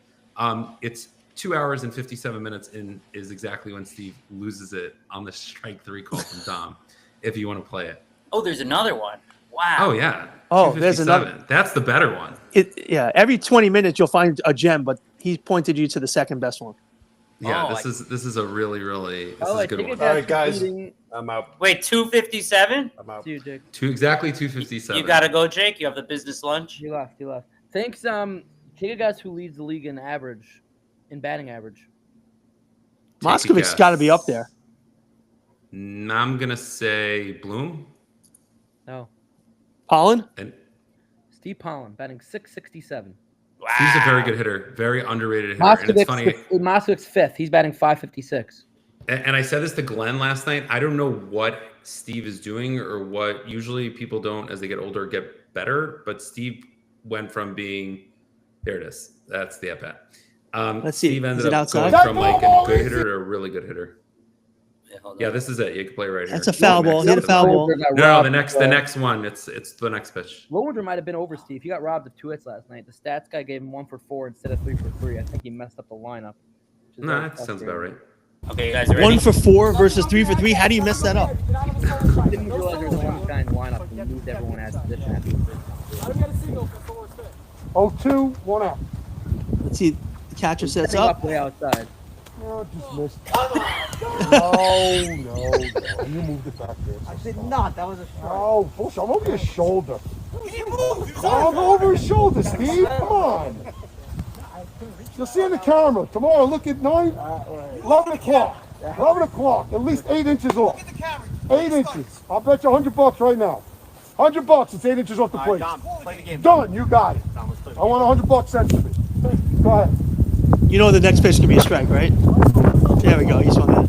it's 2 hours and 57 minutes in is exactly when Steve loses it on the strike 3 call from Dom, if you want to play it. Oh, there's another one. Wow. Oh, yeah. Oh, there's another. That's the better one. Every 20 minutes you'll find a gem, but he pointed you to the second best one. Yeah, this is a really, really this is a good one. All right, guys. I'm out. Wait, 257? I'm out. Dude, Jake. Exactly 257. You gotta go, Jake. You have the business lunch. He left. Thanks. Take a guess who leads the league in batting average. Moskovic's got to be up there. I'm gonna say Bloom. No. Pollen? And Steve Pollen, batting .667. Wow. he's a very good hitter, very underrated hitter. And it's funny. Moskovic's 5th. He's batting .556. And I said this to Glenn last night. I don't know what Steve is doing or what usually people don't, as they get older, get better. But Steve went from being, there it is. That's the at bat. Let's see. Steve ended Is it up outside? going from like a good hitter to a really good hitter. Hold Yeah, on. this is it. You can play right here. That's a foul ball. Hit a foul ball. No, the next one. It's the next pitch. Lowinger might have been over Steve. He got robbed of 2 hits last night. The stats guy gave him 1 for 4 instead of 3 for 3. I think he messed up the lineup. No, that sounds about right. Okay, you guys ready? 1 for 4 versus 3 for 3. How do you mess that up? I didn't realize there was one guy in the lineup and moved everyone out of position after the first. 0-2, 1 out. Let's see. The catcher sets Setting up. way outside. Oh, just missed. No. You moved it back there. I did not. That was a strike. Oh, bullshit. I'm over your shoulder. I'm over his shoulder, Steve. Come on. You'll see on the camera. Tomorrow, look at 11 o'clock. 11 o'clock. At least 8 inches off. 8 inches. I'll bet you $100 right now. $100. It's 8 inches off the plate. Play the game. Done. You got it. I want $100 sent to me. Go ahead. You know the next pitch can be a strike, right? There we go. He's on that.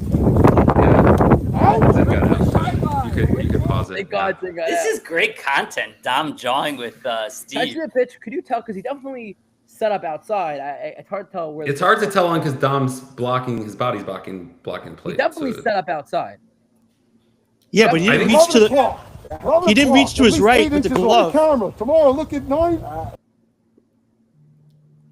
You could pause it. Thank God. This is great content. Dom jawing with Steve. Actually, the pitch. Could you tell? Because he definitely set up outside. It's hard to tell where. It's hard to tell on because Dom's blocking. His body's blocking plate. He definitely so- set up outside. Yeah, but he didn't reach to the. He didn't reach to his right with the glove. Camera. Tomorrow, look at 9.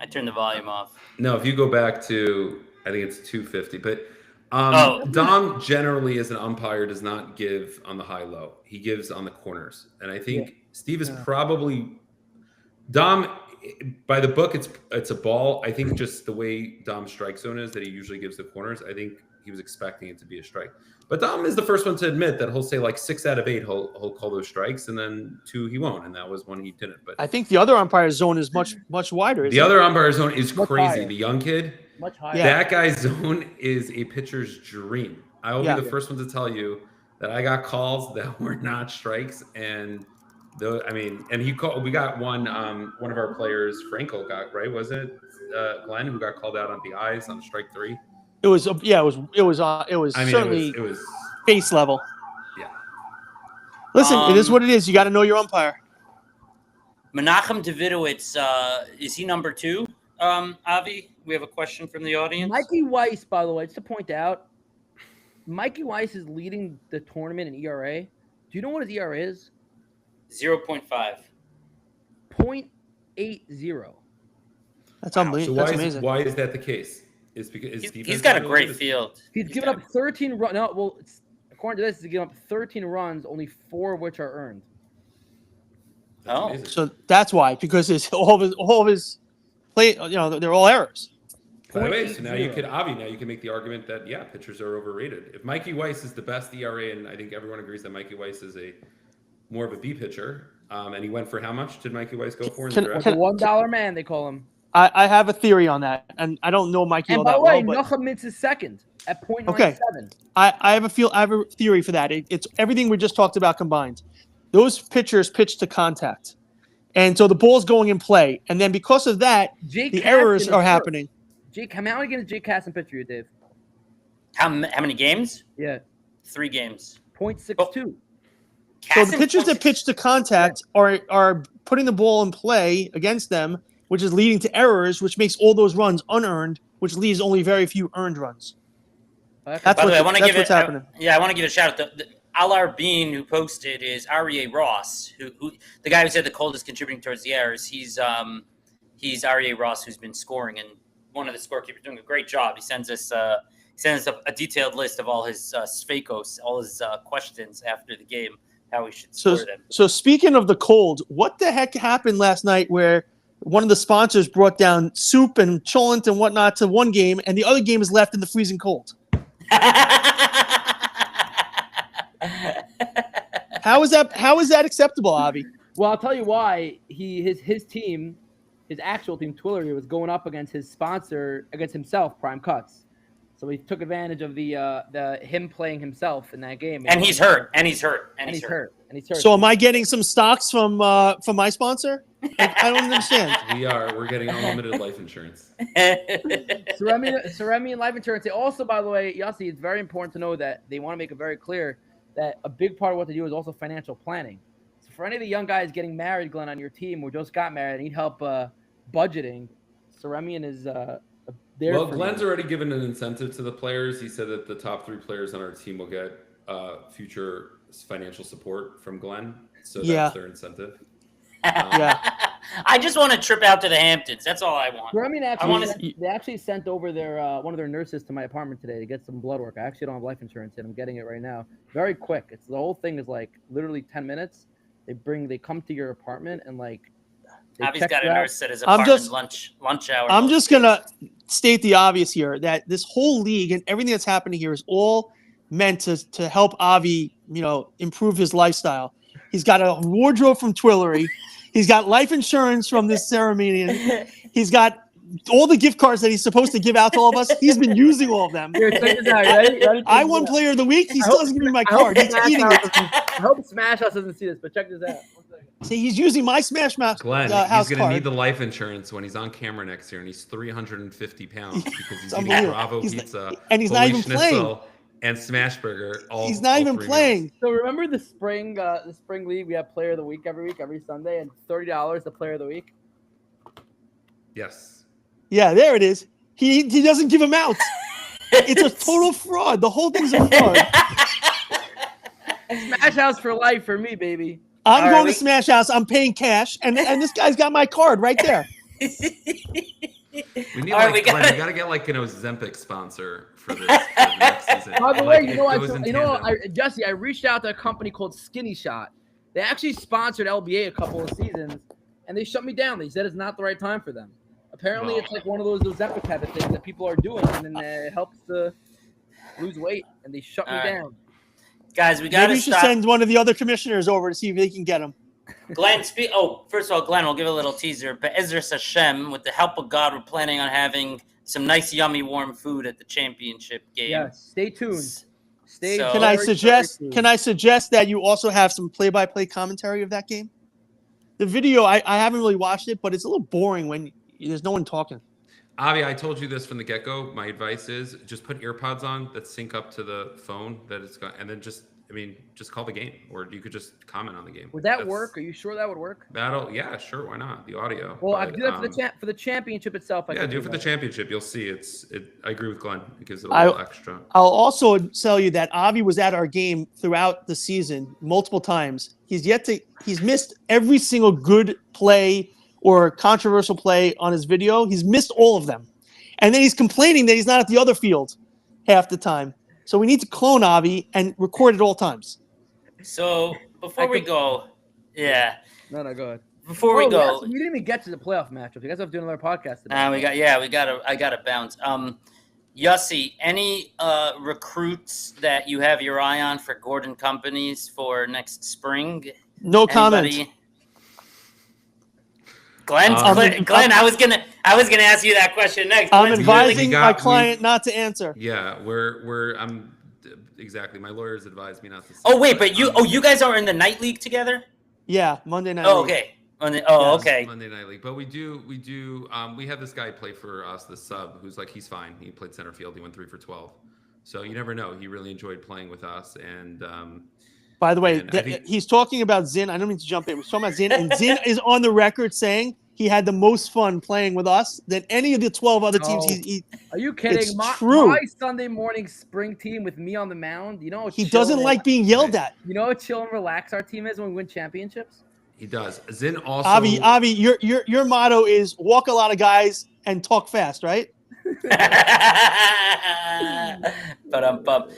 I turned the volume off. No, if you go back to, I think it's 250. But Oh. Dom generally, as an umpire, does not give on the high-low. He gives on the corners, and I think Steve is probably Dom. By the book, it's a ball. I think just the way Dom's strike zone is that he usually gives the corners. I think he was expecting it to be a strike. But Dom is the first one to admit that he'll say like 6 out of 8 he'll call those strikes, and then 2 he won't, and that was one he didn't. But I think the other umpire zone is much wider. the other umpire zone is Much crazy. higher. The young kid, Much higher. Yeah. that guy's zone is a pitcher's dream. I will Yeah. be the first one to tell you that I got calls that were not strikes, and and he called. We got one of our players, Frankel, got right. Was it Glenn who got called out on the eyes on strike 3? It was certainly it was face level. Yeah. Listen, it is what it is. You got to know your umpire. Menachem Davidowitz, is he number 2? Avi, we have a question from the audience. Mikey Weiss, by the way, just to point out, Mikey Weiss is leading the tournament in ERA. Do you know what his ERA is? 0.5. 0.80. That's So unbelievable. That's amazing. why is that the case? Is because He's got a great field. He's given up 13 runs. No, well, according to this, he's given up 13 runs, only 4 of which are earned. Oh. So that's why, because it's all of his play. They're all errors. By the way, so now you can make the argument that pitchers are overrated. If Mikey Weiss is the best ERA, and I think everyone agrees that Mikey Weiss is more of a B pitcher, and he went for how much did Mikey Weiss go for in the draft? The $1 man, they call him. I have a theory on that, and I don't know Mikey all that well. And by the way, Nocha Mintz is second at .97. Okay. I have a theory for that. It's everything we just talked about combined. Those pitchers pitch to contact, and so the ball's going in play, and then because of that, the errors are happening. Jake, how many games did Jake Casson pitch for you, Dave? How many games? Yeah, 3 games. .62. So the pitchers that pitch to contact are putting the ball in play against them, which is leading to errors, which makes all those runs unearned, which leaves only very few earned runs. That's what's happening. I want to give a shout out. Alar Bean, who posted, is R.E.A. Ross, who the guy who said the coldest contributing towards the errors. He's R.E.A. Ross, who's been scoring, and one of the scorekeepers doing a great job. He sends us a detailed list of all his Sfakos, all his questions after the game, how we should score them. So speaking of the cold, what the heck happened last night where one of the sponsors brought down soup and cholent and whatnot to one game, and the other game is left in the freezing cold? How is that acceptable, Avi? Well, I'll tell you why. His team, his actual team, Twillery, was going up against his sponsor, against himself, Prime Cuts. So he took advantage of the him playing himself in that game. And he's hurt. So am I getting some stocks from my sponsor? I don't understand. We're getting unlimited life insurance. Ceremian life insurance. They also, by the way, Yossi, it's very important to know that they want to make it very clear that a big part of what they do is also financial planning. So for any of the young guys getting married, Glenn, on your team or just got married and need help budgeting, Ceremian is there. Well, Glenn's already given an incentive to the players. He said that the top 3 players on our team will get future financial support from Glenn. So that's their incentive. I just want to trip out to the Hamptons. That's all I want. They actually sent over their one of their nurses to my apartment today to get some blood work. I actually don't have life insurance yet. I'm getting it right now. Very quick. The whole thing is like literally 10 minutes. They come to your apartment and like. Avi's got a nurse at his apartment lunch hour. I'm just gonna state the obvious here that this whole league and everything that's happening here is all meant to help Avi, improve his lifestyle. He's got a wardrobe from Twillery. He's got life insurance from this Ceremanian. He's got all the gift cards that he's supposed to give out to all of us. He's been using all of them. Here, check this out. Ready? I won Player of the Week. He still doesn't give me my card. He's eating it. I hope Smash House doesn't see this, but check this out. See, he's using my Smash Mouth Glenn, house he's going to card. need the life insurance when he's on camera next year, and he's 350 pounds because he's eating Bravo Pizza, and he's not even playing. And Smashburger. He's not even playing. Meals. So remember the spring league? We have Player of the Week every Sunday, and $30 the Player of the Week. Yes. Yeah, there it is. He doesn't give them out. It's a total fraud. The whole thing's a fraud. Smash House for life for me, baby. I'm going to Smash House. I'm paying cash, and this guy's got my card right there. We need we got to get like an Ozempic sponsor for this next season. By the way, Jesse, I reached out to a company called Skinny Shot. They actually sponsored LBA a couple of seasons, and they shut me down. They said it's not the right time for them. Apparently, it's like one of those Ozempic type of things that people are doing, and then it helps to lose weight, and they shut me down. Guys, we got to stop. Maybe we should send one of the other commissioners over to see if they can get him. Glenn, first of all, Glenn, we'll give a little teaser. But Ezra Hashem, with the help of God, we're planning on having some nice, yummy, warm food at the championship game. Yeah, stay tuned. Can I suggest that you also have some play-by-play commentary of that game? The video, I haven't really watched it, but it's a little boring when there's no one talking. Avi, I told you this from the get-go. My advice is just put earpods on that sync up to the phone that it's got, and then just call the game, or you could just comment on the game. Would that work? Are you sure that would work? Yeah, sure. Why not? The audio. Well, I do that for the championship itself. Do it for the championship. You'll see. I agree with Glenn because it'll be extra. I'll also tell you that Avi was at our game throughout the season multiple times. He's missed every single good play or controversial play on his video. He's missed all of them, and then he's complaining that he's not at the other field half the time. So we need to clone Avi and record at all times. So before we go, No, go ahead. before we go, we didn't even get to the playoff matchup. You guys have to do another podcast. I got to bounce. Yossi, any recruits that you have your eye on for Gordon Companies for next spring? No comment. Anybody? Glenn, I was gonna ask you that question next. I'm Glenn's advising my client not to answer. Yeah, I'm exactly. My lawyers advised me not to. Say oh wait, but you guys are in the night league together? Yeah, Monday night. Oh, league. okay. Okay. Monday night league, but we have this guy play for us, the sub, who's like, he's fine. He played center field. He went 3 for 12. So you never know. He really enjoyed playing with us. And by the way, he's talking about Zin. I don't mean to jump in. We're talking about Zin, and Zin is on the record saying he had the most fun playing with us than any of the 12 other teams. Are you kidding? It's my Sunday morning spring team with me on the mound. You know, he doesn't like being yelled at. You know how chill and relax our team is when we win championships. He does. Zin also. Avi, your motto is walk a lot of guys and talk fast, right? But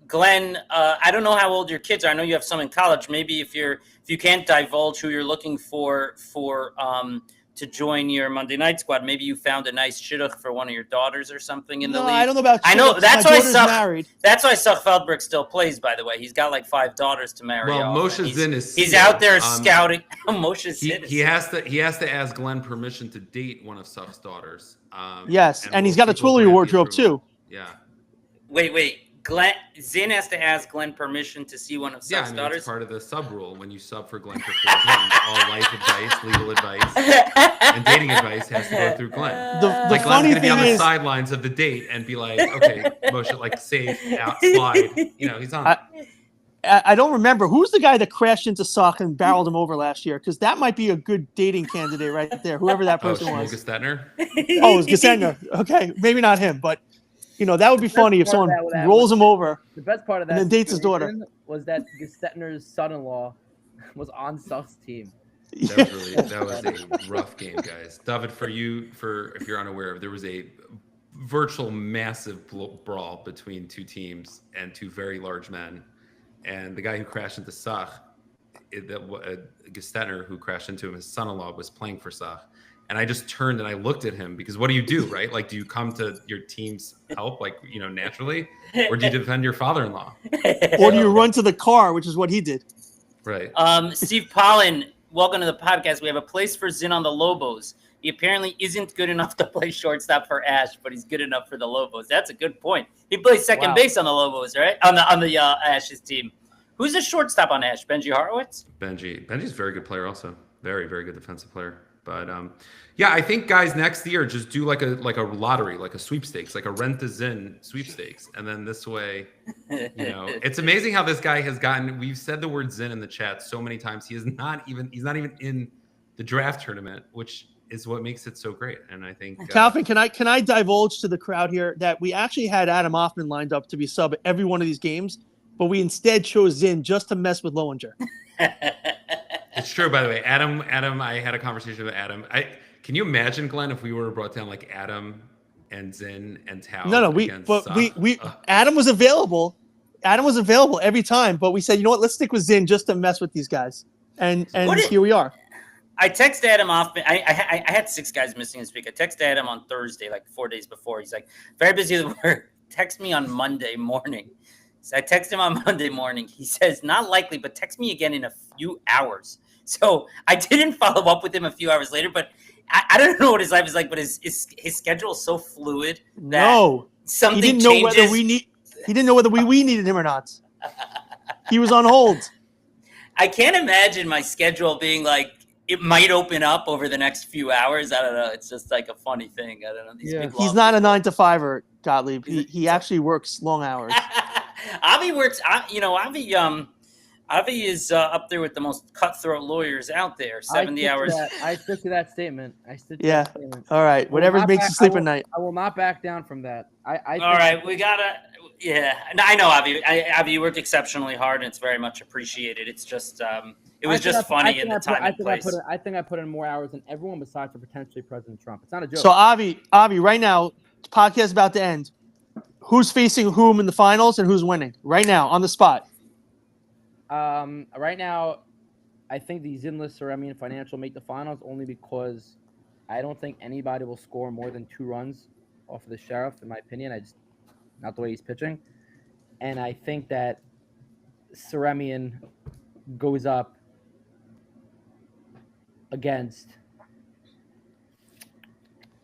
Glenn, I don't know how old your kids are. I know you have some in college. Maybe if you can't divulge who you're looking for to join your Monday night squad, maybe you found a nice shidduch for one of your daughters or something in the league. I don't know about. I know that's why married. That's why Such Feldberg still plays. By the way, he's got like 5 daughters to marry. Well, Moshe Zin is. He's out there scouting. Moshe Zin. He has to ask Glenn permission to date one of Such's daughters. Yes, and he's got a Twilio wardrobe too. Yeah. Wait. Zin has to ask Glenn permission to see one of Such's daughters. It's part of the sub rule. When you sub for Glenn for 4 games, all life advice, legal advice, and dating advice has to go through Glenn. The Glenn's funny going to be thing on the is, sidelines of the date and be like, okay, Moshe, like safe, out, slide. He's on. I don't remember who's the guy that crashed into Sach and barreled him over last year, because that might be a good dating candidate right there. Whoever that person was. Gestetner? Oh, it was Gestetner. Okay, maybe not him, but. That would be funny if someone rolls him over. The best part of that and then dates his daughter was that Gestetner's son-in-law was on Such's team. That was a rough game, guys. David, if you're unaware, there was a virtual massive brawl between 2 teams and 2 very large men, and the guy who crashed into Sach, Gestetner, who crashed into him, his son-in-law was playing for Sach. And I just turned and I looked at him because what do you do, right? Like, do you come to your team's help, like, naturally? Or do you defend your father-in-law? Or do you run to the car, which is what he did? Right. Steve Pollen, welcome to the podcast. We have a place for Zin on the Lobos. He apparently isn't good enough to play shortstop for Ash, but he's good enough for the Lobos. That's a good point. He plays second base on the Lobos, right? On the Ash's team. Who's the shortstop on Ash? Benji Horowitz? Benji's a very good player also. Very, very good defensive player. But I think guys next year just do like a lottery, like a sweepstakes, like a rent a Zin sweepstakes, and then this way, it's amazing how this guy has gotten. We've said the word Zin in the chat so many times. He's not even in the draft tournament, which is what makes it so great. And I think Calvin, can I divulge to the crowd here that we actually had Adam Hoffman lined up to be sub at every one of these games, but we instead chose Zin just to mess with Lowinger. It's true, by the way. Adam, I had a conversation with Adam. Can you imagine, Glenn, if we were brought down like Adam and Zin and Tao? We Adam was available. Adam was available every time, but we said, you know what? Let's stick with Zin just to mess with these guys. And here we are. I texted Adam Hoffman. I had 6 guys missing this week. I texted Adam on Thursday, like 4 days before. He's like, very busy with work. Text me on Monday morning. So I text him on Monday morning. He says, not likely, but text me again in a few hours. So I didn't follow up with him a few hours later, but I don't know what his life is like, but his schedule is so fluid that something he didn't changes. know whether he didn't know whether we needed him or not. He was on hold. I can't imagine my schedule being like, it might open up over the next few hours. I don't know. It's just like a funny thing. I don't know. He's not a 9-to-5er, Gottlieb. He actually works long hours. Avi works. Avi is up there with the most cutthroat lawyers out there. 70 hours. I stick to that statement. All right. Whatever makes you sleep at night. I will not back down from that. All right. We gotta. Yeah. I know, Avi. Avi, you worked exceptionally hard, and it's very much appreciated. It's just. It was just funny in the time and place. I think I put in more hours than everyone besides for potentially President Trump. It's not a joke. So Avi, right now, the podcast is about to end. Who's facing whom in the finals and who's winning right now on the spot? Right now, I think the Zinless Ceremian Financial make the finals only because I don't think anybody will score more than 2 runs off of the Sheriff, in my opinion. Not the way he's pitching. And I think that Ceremian goes up against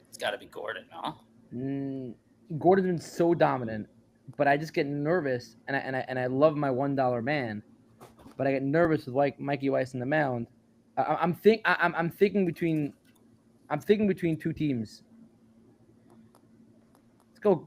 It's got to be Gordon, no? Gordon's been so dominant, but I just get nervous, and I love my $1 man, but I get nervous with like Mikey Weiss in the mound. I'm thinking between 2 teams. Let's go.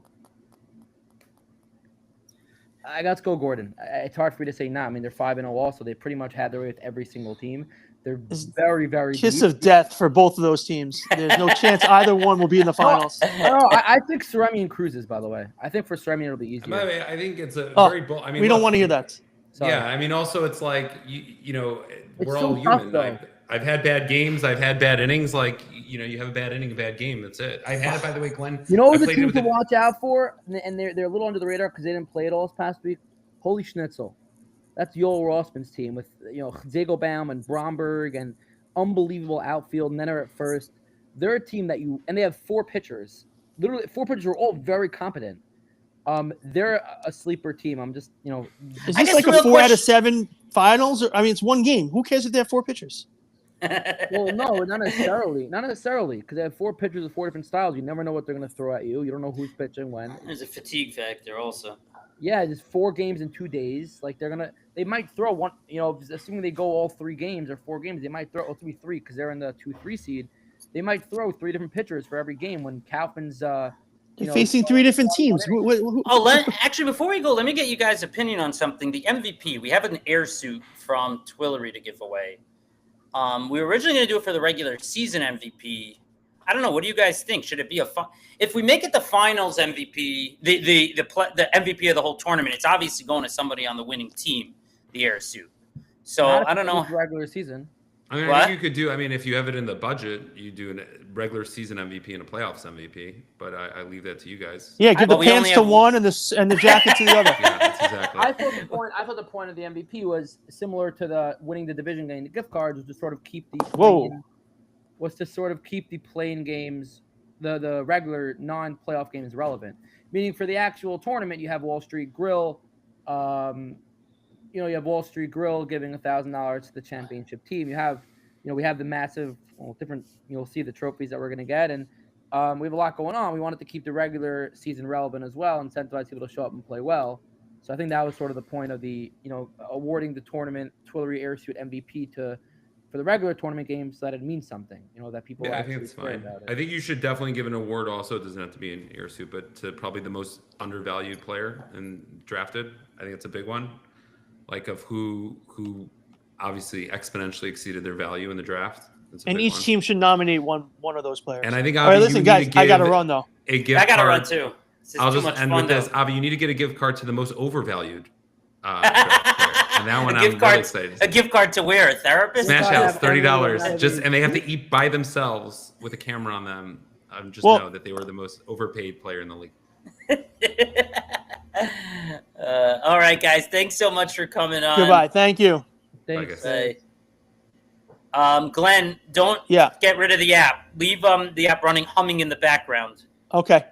I got to go Gordon. It's hard for me to say not. I mean, they're 5-0 also. They pretty much had their way with every single team. They're very, very Kiss deep. of death for both of those teams. There's no chance either one will be in the finals. No, I think Ceremian cruises, by the way. I think for Ceremian it'll be easier. By the way, I think it's a Oh, very bold. I mean, we don't look, want to hear that. Sorry. Yeah, I mean, also it's like you know, we're so all tough, human. though. I've had bad games. I've had bad innings. Like you know, you have a bad inning, a bad game. That's it. I've had it, by the way, Glenn. You know I who's the played it team with to the- watch out for? And they're a little under the radar because they didn't play it all this past week. Holy Schnitzel. That's Joel Rossman's team with Zagelbaum and Bromberg and unbelievable outfield, and then are at first. They're a team that and they have 4 pitchers. Literally 4 pitchers are all very competent. They're a sleeper team. I'm just, Is I this guess like the a real 4 out of question- 7 finals? I mean, it's one game. Who cares if they have 4 pitchers? well, no, not necessarily. Not necessarily, because they have 4 pitchers with 4 different styles. You never know what they're going to throw at you. You don't know who's pitching when. There's a fatigue factor also. Yeah, just 4 games in 2 days. Like they might throw one. Assuming they go all 3 games or 4 games, they might throw. It'll be 3 because they're in the 2-3 seed. They might throw 3 different pitchers for every game when Kaufman's. They're facing 3 different teams. Actually, before we go, let me get you guys' opinion on something. The MVP, we have an air suit from Twillery to give away. We were originally going to do it for the regular season MVP. I don't know. What do you guys think? Should it be if we make it the finals MVP, the MVP of the whole tournament, it's obviously going to somebody on the winning team, the air suit. So Not if I don't know. it's regular season. I mean, I What? think you could do. I mean, if you have it in the budget, you do a regular season MVP and a playoffs MVP. But I leave that to you guys. Yeah, give Well, the we pants only to have- one and the jacket to the other. Yeah, that's exactly. I thought the point of the MVP was similar to the winning the division game. The gift cards was to sort of keep the play-in games, the regular non-playoff games relevant. Meaning for the actual tournament, you have Wall Street Grill. You have Wall Street Grill giving $1,000 to the championship team. You have, we have the massive, different. You'll see the trophies that we're going to get, and we have a lot going on. We wanted to keep the regular season relevant as well, incentivize people to show up and play well. So I think that was sort of the point of the, awarding the tournament Twillery Air Suit MVP for the regular tournament games, so that it means something. That people. Yeah, I actually think it's care fine. about it. I think you should definitely give an award. Also, it doesn't have to be an air suit, but to probably the most undervalued player and drafted. I think it's a big one. Like of who obviously exponentially exceeded their value in the draft. It's a And big each one. team should nominate one of those players. And I think all right, Avi, listen, you guys, need to I got to give run though. a gift I got to card. run too. This is I'll too just much end fun, with this. though. Avi, you need to get a gift card to the most overvalued draft player. And that one A I'm gift card, really excited. a gift card to where? A therapist? Smash gotta House, have $30. everyone Just have and they have to eat by themselves with a camera on them. Just Well- know that they were the most overpaid player in the league. All right, guys. Thanks so much for coming on. Goodbye. Thank you. Thanks. Like Bye. Glenn, don't Yeah. get rid of the app. Leave the app running, humming in the background. Okay.